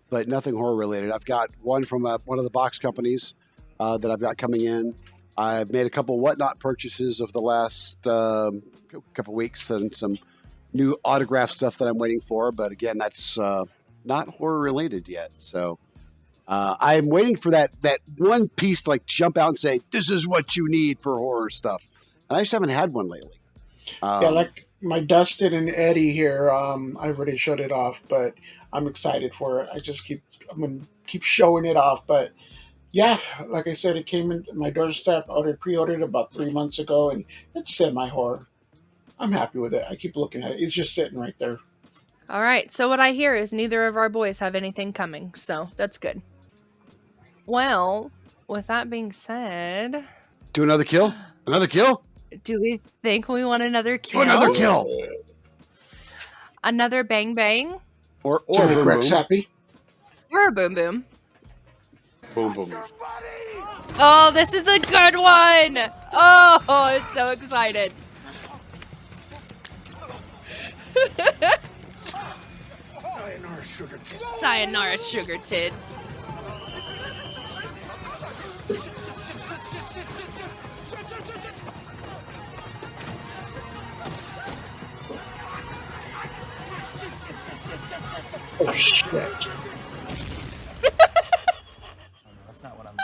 but nothing horror related. I've got one from one of the box companies that I've got coming in. I've made a couple whatnot purchases of the last couple weeks and some new autograph stuff that I'm waiting for. But again, that's not horror related yet. So I'm waiting for that one piece to like jump out and say, this is what you need for horror stuff. And I just haven't had one lately. Yeah, like my Dustin and Eddie here, I've already shut it off, but I'm excited for it. I'm going to keep showing it off. But yeah, like I said, it came in my doorstep. I pre-ordered it about 3 months ago, and it's semi-horror. I'm happy with it. I keep looking at it. It's just sitting right there. All right. So what I hear is neither of our boys have anything coming. So that's good. Well, with that being said... Do another kill? Another kill? Do we think we want another kill? Do another kill. Another bang bang? Or Johnny boom Rex boom. happy? Or a boom boom? Boom boom. Oh, this is a good one! Oh, I'm so excited. Sayonara, sugar tits. Sayonara, sugar tits. Oh, shit. That's not what I'm.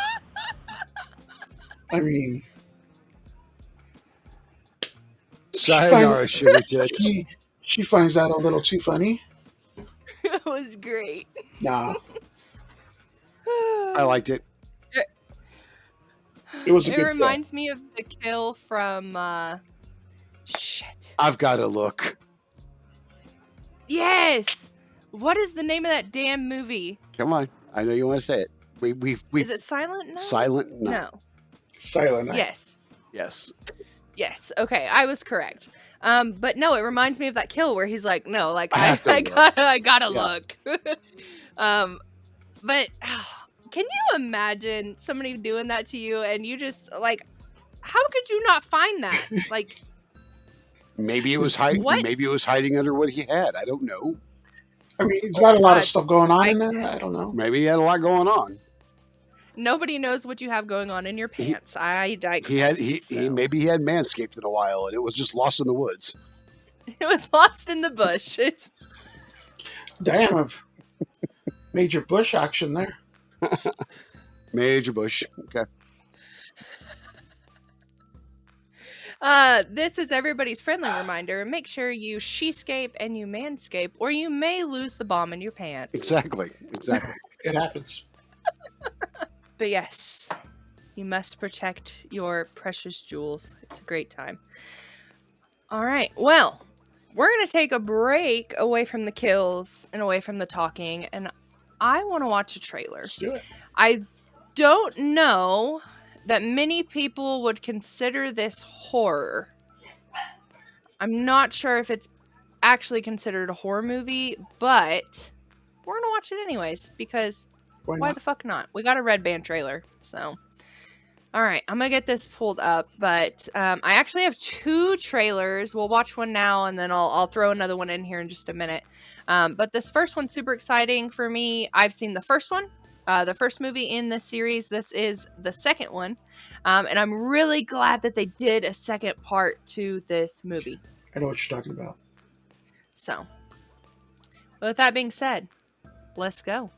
I mean... Sayonara, sugar tits. She finds that a little too funny. It was great. Nah, I liked it. it was a It good reminds me of the kill from, shit. I've got to look. Yes! What is the name of that damn movie? Come on. I know you want to say it. We Is it Silent Night? Silent Night. No. Silent Night. Yes. Yes. Yes. Okay, I was correct. But no, it reminds me of that kill where he's like, no, like I have to I gotta Yeah. look. But can you imagine somebody doing that to you and you just like, how could you not find that? Like, Maybe it was hiding. What? Maybe it was hiding under what he had. I don't know. I mean, he's got a lot of God. stuff going on in I there. I guess. don't know. Maybe he had a lot going on. nobody knows what you have going on in your pants. I digress. He had. so. Maybe he had manscaped in a while, and it was just lost in the woods. It was lost in the bush. It's Damn, I've major bush action there. Major Bush. Okay. This is everybody's friendly reminder. Make sure you she-scape and you manscape, or you may lose the bomb in your pants. Exactly. Exactly. It happens. But yes, you must protect your precious jewels. It's a great time. All right, well, we're going to take a break away from the kills and away from the talking, and I want to watch a trailer. Let's do it. I don't know that many people would consider this horror. I'm not sure if it's actually considered a horror movie, but we're going to watch it anyways, because Why why not? the fuck not? We got a Red Band trailer, so. All right, I'm going to get this pulled up, but I actually have 2 trailers. We'll watch one now, and then I'll throw another one in here in just a minute. But this first one's super exciting for me. I've seen the first one, the first movie in this series. This is the second one, and I'm really glad that they did a second part to this movie. I know what you're talking about. So, with that being said, let's go.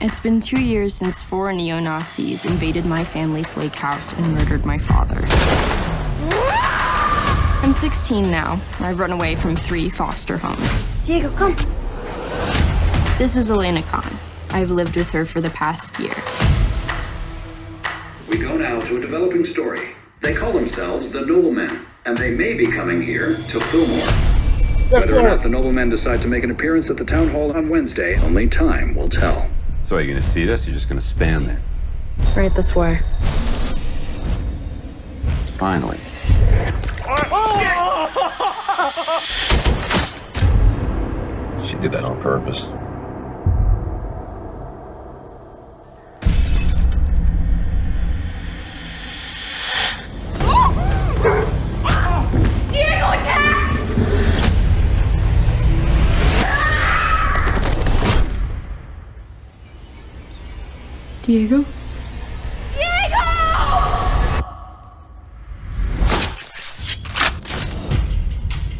It's been 2 years since 4 neo-Nazis invaded my family's lake house and murdered my father. I'm 16 now. I've run away from 3 foster homes. Diego, come. This is Elena Khan. I've lived with her for the past year. We go now to a developing story. They call themselves the Noblemen, and they may be coming here to Fillmore. Whether or not the Noblemen decide to make an appearance at the town hall on Wednesday, only time will tell. So are you gonna see us? Or you're just gonna stand there? Right this way. Finally. She did that on purpose. Diego?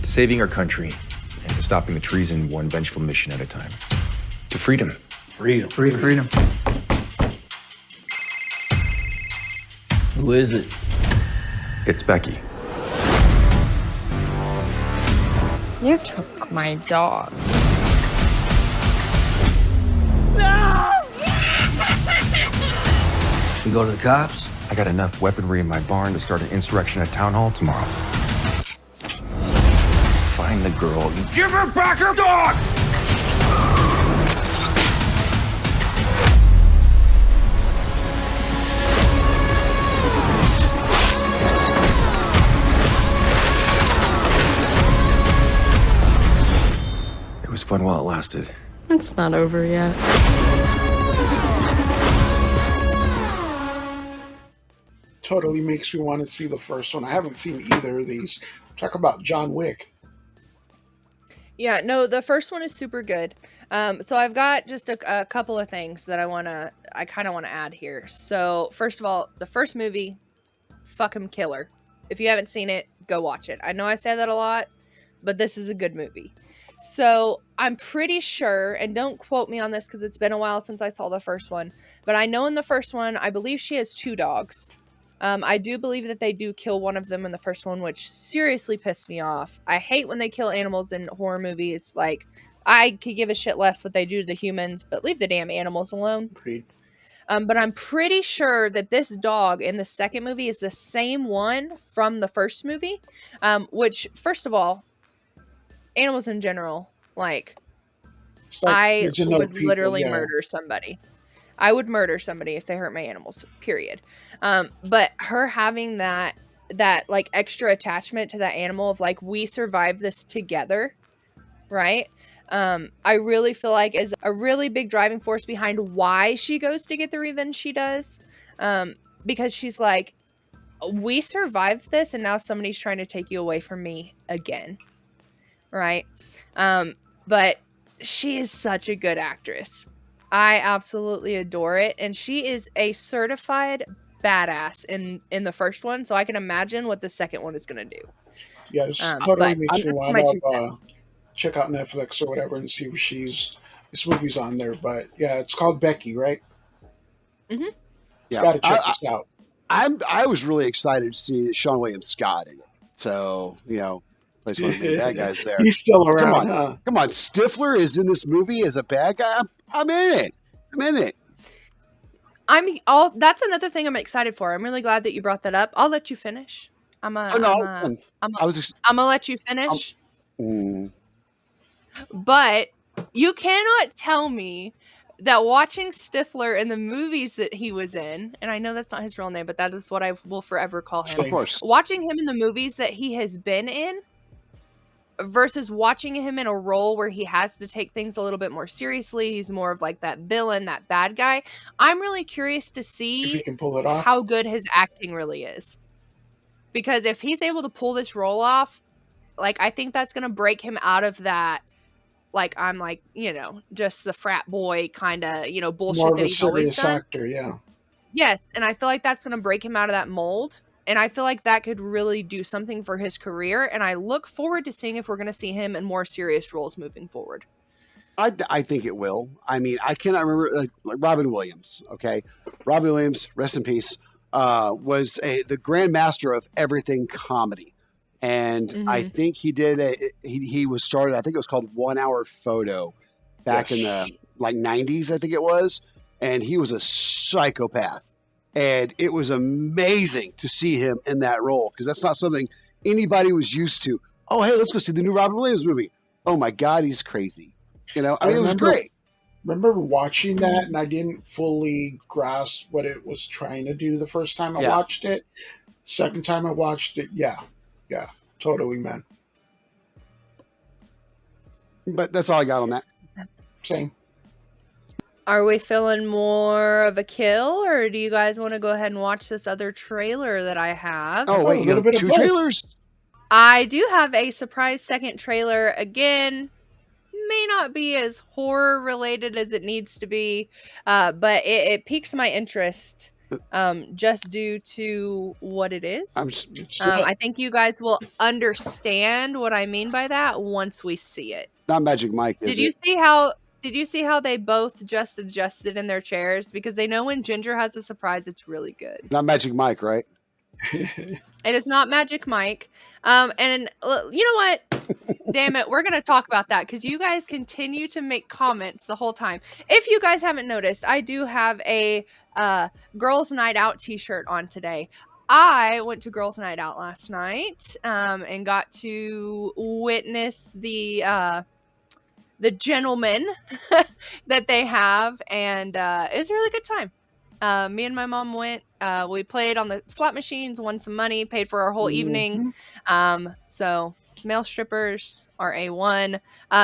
Saving our country and stopping the treason one vengeful mission at a time. To freedom. Freedom. Freedom. Who is it? It's Becky. You took my dog. Should we go to the cops? I got enough weaponry in my barn to start an insurrection at Town Hall tomorrow. Find the girl and give her back her dog! It was fun while it lasted. It's not over yet. Totally makes me want to see the first one. I haven't seen either of these. Talk about John Wick. Yeah, no, the first one is super good. So I've got just a couple of things that I kind of want to add here. So first of all, the first movie, fucking killer. If you haven't seen it, go watch it. I know I say that a lot, but this is a good movie. So I'm pretty sure, and don't quote me on this because it's been a while since I saw the first one, but I know in the first one, I believe she has 2 dogs. I do believe that they do kill one of them in the first one, which seriously pissed me off. I hate when they kill animals in horror movies. Like, I could give a shit less what they do to the humans, but leave the damn animals alone. Agreed. But I'm pretty sure that this dog in the second movie is the same one from the first movie. Which, first of all, animals in general, like I would literally murder somebody. I would murder somebody if they hurt my animals, period. But her having that like extra attachment to that animal of like, we survived this together, right? I really feel like is a really big driving force behind why she goes to get the revenge she does. Because she's like, we survived this and now somebody's trying to take you away from me again. Right? But she is such a good actress. I absolutely adore it. And she is a certified badass in the first one. So I can imagine what the second one is going to do. Yeah, this totally makes me want to check out Netflix or whatever and see if this movie's on there. But yeah, it's called Becky, right? Mm-hmm. Yeah, gotta check this out. I was really excited to see Sean William Scott in it. So, plays one of the bad guys there. He's still around, huh? Come on, Stifler is in this movie as a bad guy. I'm in it. That's another thing I'm excited for. I'm really glad that you brought that up. I'll let you finish. I'm gonna let you finish. But you cannot tell me that watching Stifler in the movies that he was in, and I know that's not his real name, but that is what I will forever call him. Of course. Watching him in the movies that he has been in versus watching him in a role where he has to take things a little bit more seriously. He's more of like that villain, that bad guy. I'm really curious to see if he can pull it off. How good his acting really is. Because if he's able to pull this role off, like, I think that's going to break him out of that, like, I'm like, just the frat boy kind of, bullshit that he's always done. Actor, yeah. Yes, and I feel like that's going to break him out of that mold. And I feel like that could really do something for his career. And I look forward to seeing if we're going to see him in more serious roles moving forward. I think it will. I mean, I cannot remember, like Robin Williams, okay? Robin Williams, rest in peace, was the grand master of everything comedy. And I think he did he was started, I think it was called 1 Hour Photo back in the 90s, I think it was. And he was a psychopath. And it was amazing to see him in that role because that's not something anybody was used to. Oh, hey, let's go see the new Robin Williams movie. Oh my God, he's crazy. I mean, it was great. Remember watching that and I didn't fully grasp what it was trying to do the first time I watched it. Second time I watched it, yeah, totally, man. But that's all I got on that. Same. Are we feeling more of a kill, or do you guys want to go ahead and watch this other trailer that I have? Oh, wait, you have 2 trailers? I do have a surprise second trailer. Again, may not be as horror related as it needs to be, but it piques my interest just due to what it is. I think you guys will understand what I mean by that once we see it. Not Magic Mike, is Did you it? see how? Did you see how they both just adjusted in their chairs? Because they know when Ginger has a surprise, it's really good. Not Magic Mike, right? It is not Magic Mike. And you know what? Damn it, we're going to talk about that because you guys continue to make comments the whole time. If you guys haven't noticed, I do have a Girls Night Out t-shirt on today. I went to Girls Night Out last night and got to witness the gentlemen that they have, and it's a really good time. Me and my mom went. We played on the slot machines, won some money, paid for our whole evening. So male strippers are A1.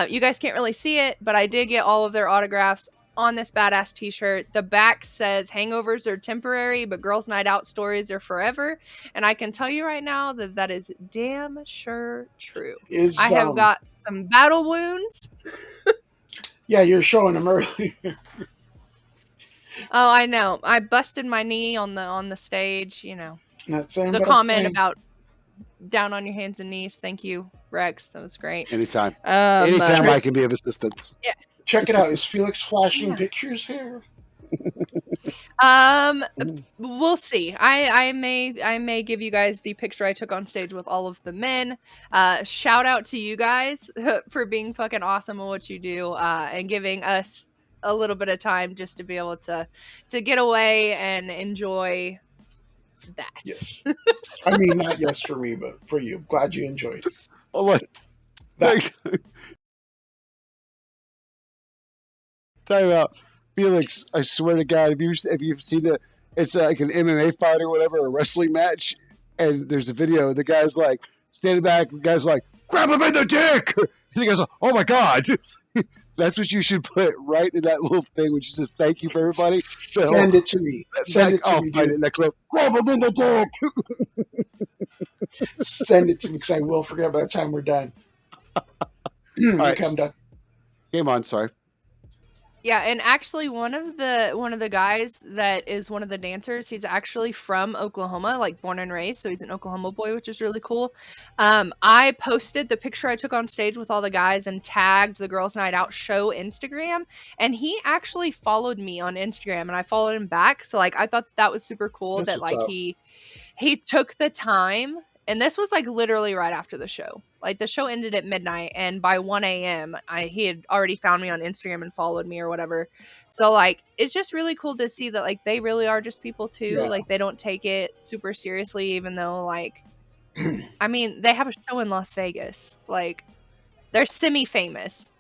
You guys can't really see it, but I did get all of their autographs on this badass t-shirt. The back says hangovers are temporary, but girls' night out stories are forever. And I can tell you right now that that is damn sure true. I have got some battle wounds. Yeah, you're showing them earlier. Oh, I know. I busted my knee on the stage, you know. The but comment about down on your hands and knees. Thank you, Rex. That was great. Anytime. Anytime I can be of assistance. Yeah. Check it out. Is Felix flashing pictures here? We'll see. I may give you guys the picture I took on stage with all of the men. Shout out to you guys for being fucking awesome at what you do and giving us a little bit of time just to be able to get away and enjoy that. Yes. I mean, not yes for me, but for you. Glad you enjoyed it. Oh, what? Thanks. Time out. Felix, I swear to God, if you've seen it, it's like an MMA fight or whatever, a wrestling match, and there's a video. The guy's like standing back. The guy's like, grab him in the dick. And the guy's like, oh my God. That's what you should put right in that little thing when she says thank you for everybody. So, Send it to me. Send it to me. Right in that clip. Grab him in the dick. Send it to me because I will forget by the time we're done. All right. Okay, I'm done. Game on. Sorry. Yeah, and actually one of the guys that is one of the dancers, he's actually from Oklahoma, like born and raised, so he's an Oklahoma boy, which is really cool. I posted the picture I took on stage with all the guys and tagged the Girls Night Out show Instagram, and he actually followed me on Instagram, and I followed him back. So like I thought that was super cool. That's that like he took the time. And this was like literally right after the show. Like the show ended at midnight, and by 1 a.m. He had already found me on Instagram and followed me or whatever. So like it's just really cool to see that like they really are just people too. Yeah. Like they don't take it super seriously, even though like I mean they have a show in Las Vegas. Like they're semi-famous.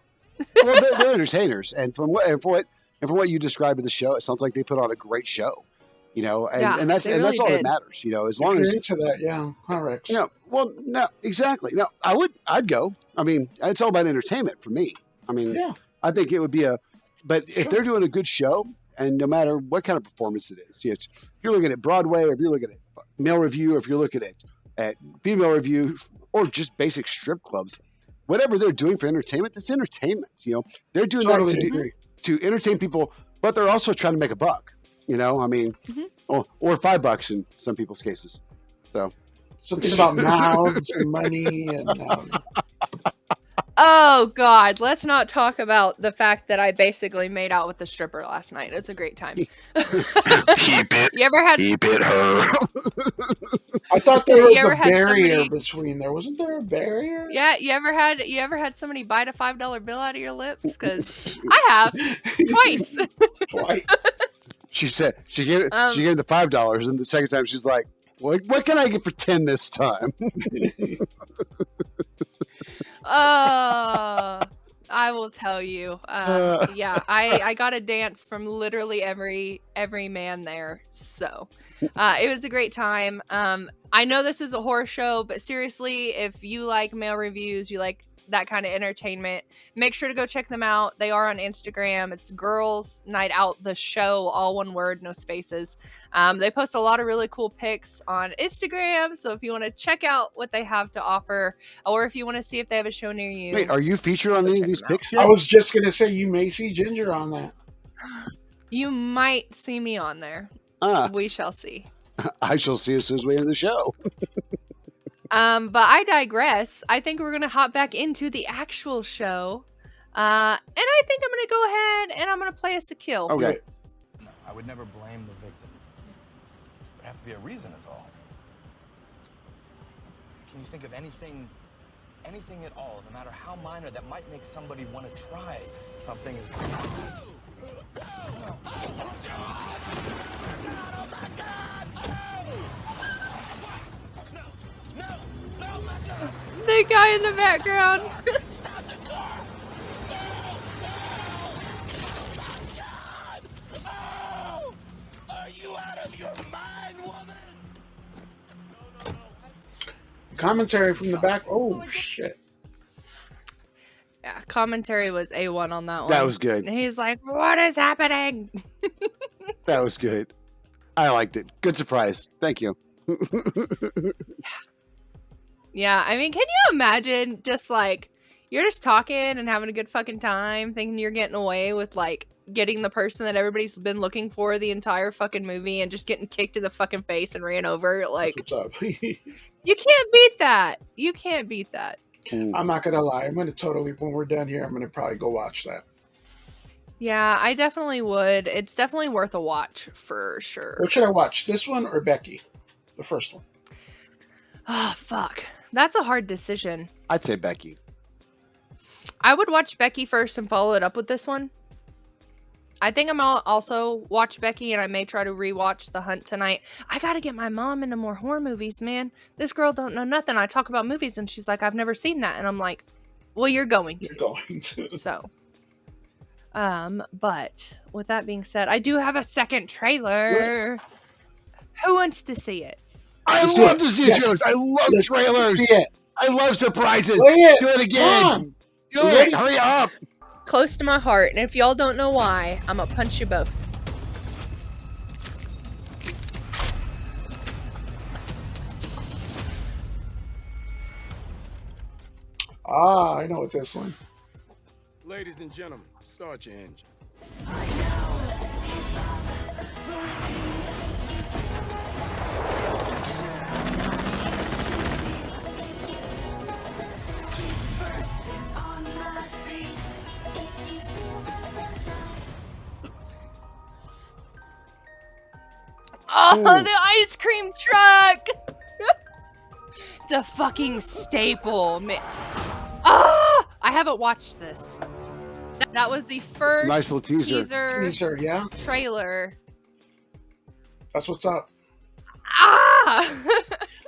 Well, they're entertainers, and from what you described of the show, it sounds like they put on a great show. You know, and that's all that matters. You know, as long as into that, yeah, Rex. You know, well, no, exactly. No, I'd go. I mean, it's all about entertainment for me. I mean, I think it would be but if they're doing a good show, and no matter what kind of performance it is, if you're looking at Broadway, or if you're looking at male review, or if you're looking at female review, or just basic strip clubs, whatever they're doing for entertainment, that's entertainment. You know, they're doing that to entertain people, but they're also trying to make a buck. You know, I mean, or $5 in some people's cases. So something about mouths and money and. Oh God, let's not talk about the fact that I basically made out with the stripper last night. It was a great time. Keep it her. I thought there was a barrier between there. Wasn't there a barrier? Yeah, you ever had somebody bite a $5 bill out of your lips? Because I have twice. Twice. She said she gave the $5, and the second time she's like, "What can I get for 10 this time?" I will tell you. Yeah, I got a dance from literally every man there. So it was a great time. I know this is a horror show, but seriously, if you like male reviews, you like that kind of entertainment, make sure to go check them out. They are on Instagram. It's Girls Night Out the Show, all one word, no spaces. They post a lot of really cool pics on Instagram, so if you want to check out what they have to offer, or if you want to see if they have a show near you. Wait, are you featured on any of these pics yet? I was just gonna say you may see Ginger on that. You might see me on there. We shall see. I shall see as soon as we end the show. But I digress. I think we're gonna hop back into the actual show. And I think I'm gonna go ahead and I'm gonna play us a kill. Okay. No, I would never blame the victim. There'd have to be a reason is all. Can you think of anything at all, no matter how minor, that might make somebody want to try something? The guy in the background. Are you out of your mind, woman? Commentary from the back. Oh shit. Yeah, commentary was A1 on that one. That was good. And he's like, what is happening? That was good. I liked it. Good surprise. Thank you. Yeah, I mean, can you imagine just like, you're just talking and having a good fucking time, thinking you're getting away with like getting the person that everybody's been looking for the entire fucking movie and just getting kicked in the fucking face and ran over? Like, What's up? you can't beat that. You can't beat that. I'm not gonna lie. I'm gonna totally, when we're done here, I'm gonna probably go watch that. Yeah, I definitely would. It's definitely worth a watch for sure. What should I watch? This one or Becky? The first one. Oh, fuck. That's a hard decision. I'd say Becky. I would watch Becky first and follow it up with this one. I think I'm also watch Becky, and I may try to rewatch The Hunt tonight. I gotta get my mom into more horror movies, man. This girl don't know nothing. I talk about movies, and she's like, I've never seen that. And I'm like, well, you're going to. You're going to. So. But with that being said, I do have a second trailer. What? Who wants to see it? I love to see trailers. I love trailers. See it. I love surprises. Play it. Do it again. Do it. Hurry up. Close to my heart, and if y'all don't know why, I'm gonna punch you both. Ah, I know what this one. Ladies and gentlemen, start your engine. Oh, the ice cream truck! It's a fucking staple, man. Ah! I haven't watched this. That was the first nice little teaser, yeah. Trailer. That's what's up. Ah!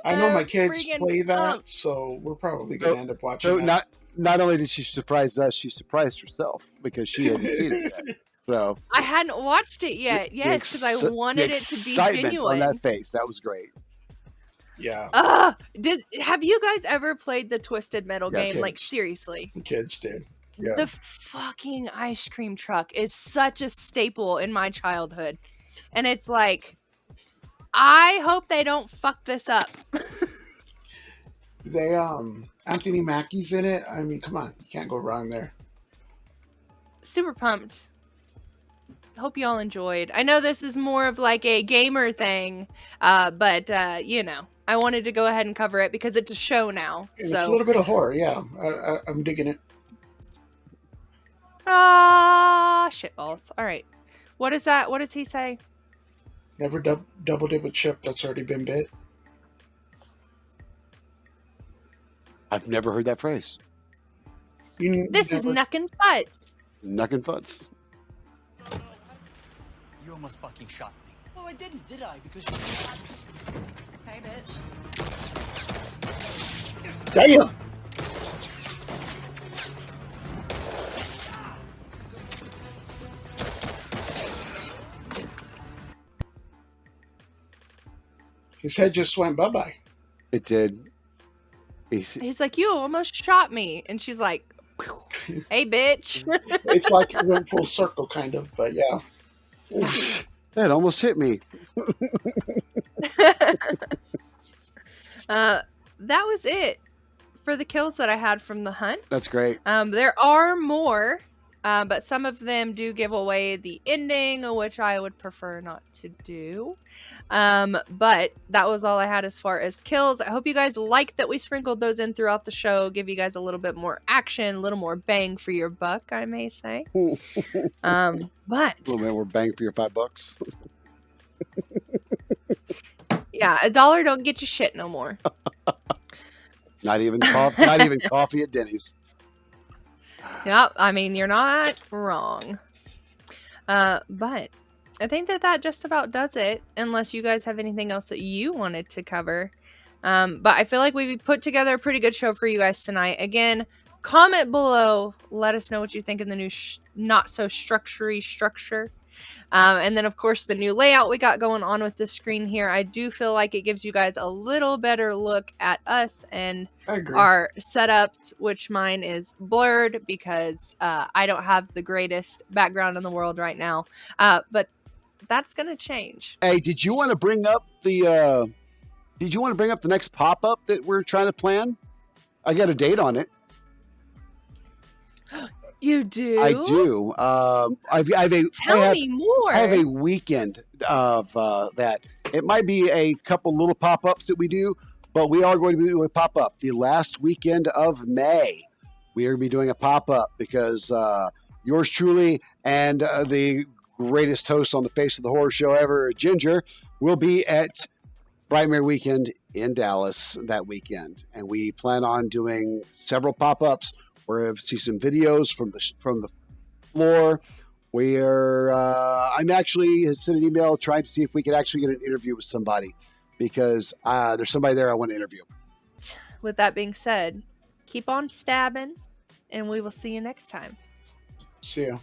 I know my kids play that, pumped. so we're probably going to end up watching So that. not only did she surprise us, she surprised herself because she hadn't seen it yet. So I hadn't watched it yet. Yes, because I wanted it to be genuine. On that face, that was great. Yeah. Have you guys ever played the Twisted Metal game? Kids. Like, seriously. Kids did. Yeah. The fucking ice cream truck is such a staple in my childhood. And it's like, I hope they don't fuck this up. They, Anthony Mackie's in it. I mean, come on. You can't go wrong there. Super pumped. Hope y'all enjoyed. I know this is more of like a gamer thing, but, you know, I wanted to go ahead and cover it because it's a show now. And so it's a little bit of horror, yeah. I'm digging it. Shitballs. All right. What is that? What does he say? Never double dip with chip that's already been bit. I've never heard that phrase. This is Knuckin' Futz. Knuckin' Futz. You almost fucking shot me. Oh, I didn't, did I? Because you... Hey, bitch. Damn! His head just went bye-bye. It did. He's like, you almost shot me. And she's like, hey, bitch. It's like it went full circle, kind of, but yeah. That almost hit me. That was it for the kills that I had from the hunt. That's great. There are more, but some of them do give away the ending, which I would prefer not to do. But that was all I had as far as kills. I hope you guys liked that we sprinkled those in throughout the show, give you guys a little bit more action, a little more bang for your buck, I may say. But a little bit more bang for your $5. yeah, $1 don't get you shit no more. Not even coffee. Not even coffee at Denny's. Yep, I mean, you're not wrong. But I think that just about does it, unless you guys have anything else that you wanted to cover. But I feel like we've put together a pretty good show for you guys tonight. Again, comment below. Let us know what you think of the new not-so-structure-y structure. And then, of course, the new layout we got going on with the screen here. I do feel like it gives you guys a little better look at us and our setups, which mine is blurred because I don't have the greatest background in the world right now. But that's going to change. Hey, did you want to bring up the next pop-up that we're trying to plan? I got a date on it. You do? I do. Tell me more. I have a weekend of that. It might be a couple little pop-ups that we do, but we are going to be doing a pop-up. The last weekend of May, we are going to be doing a pop-up because yours truly and the greatest host on the face of the horror show ever, Ginger, will be at Brightmare Weekend in Dallas that weekend. And we plan on doing several pop-ups. We're going to see some videos from the floor. I'm actually sent an email trying to see if we could actually get an interview with somebody because there's somebody there I want to interview. With that being said, keep on stabbing, and we will see you next time. See ya.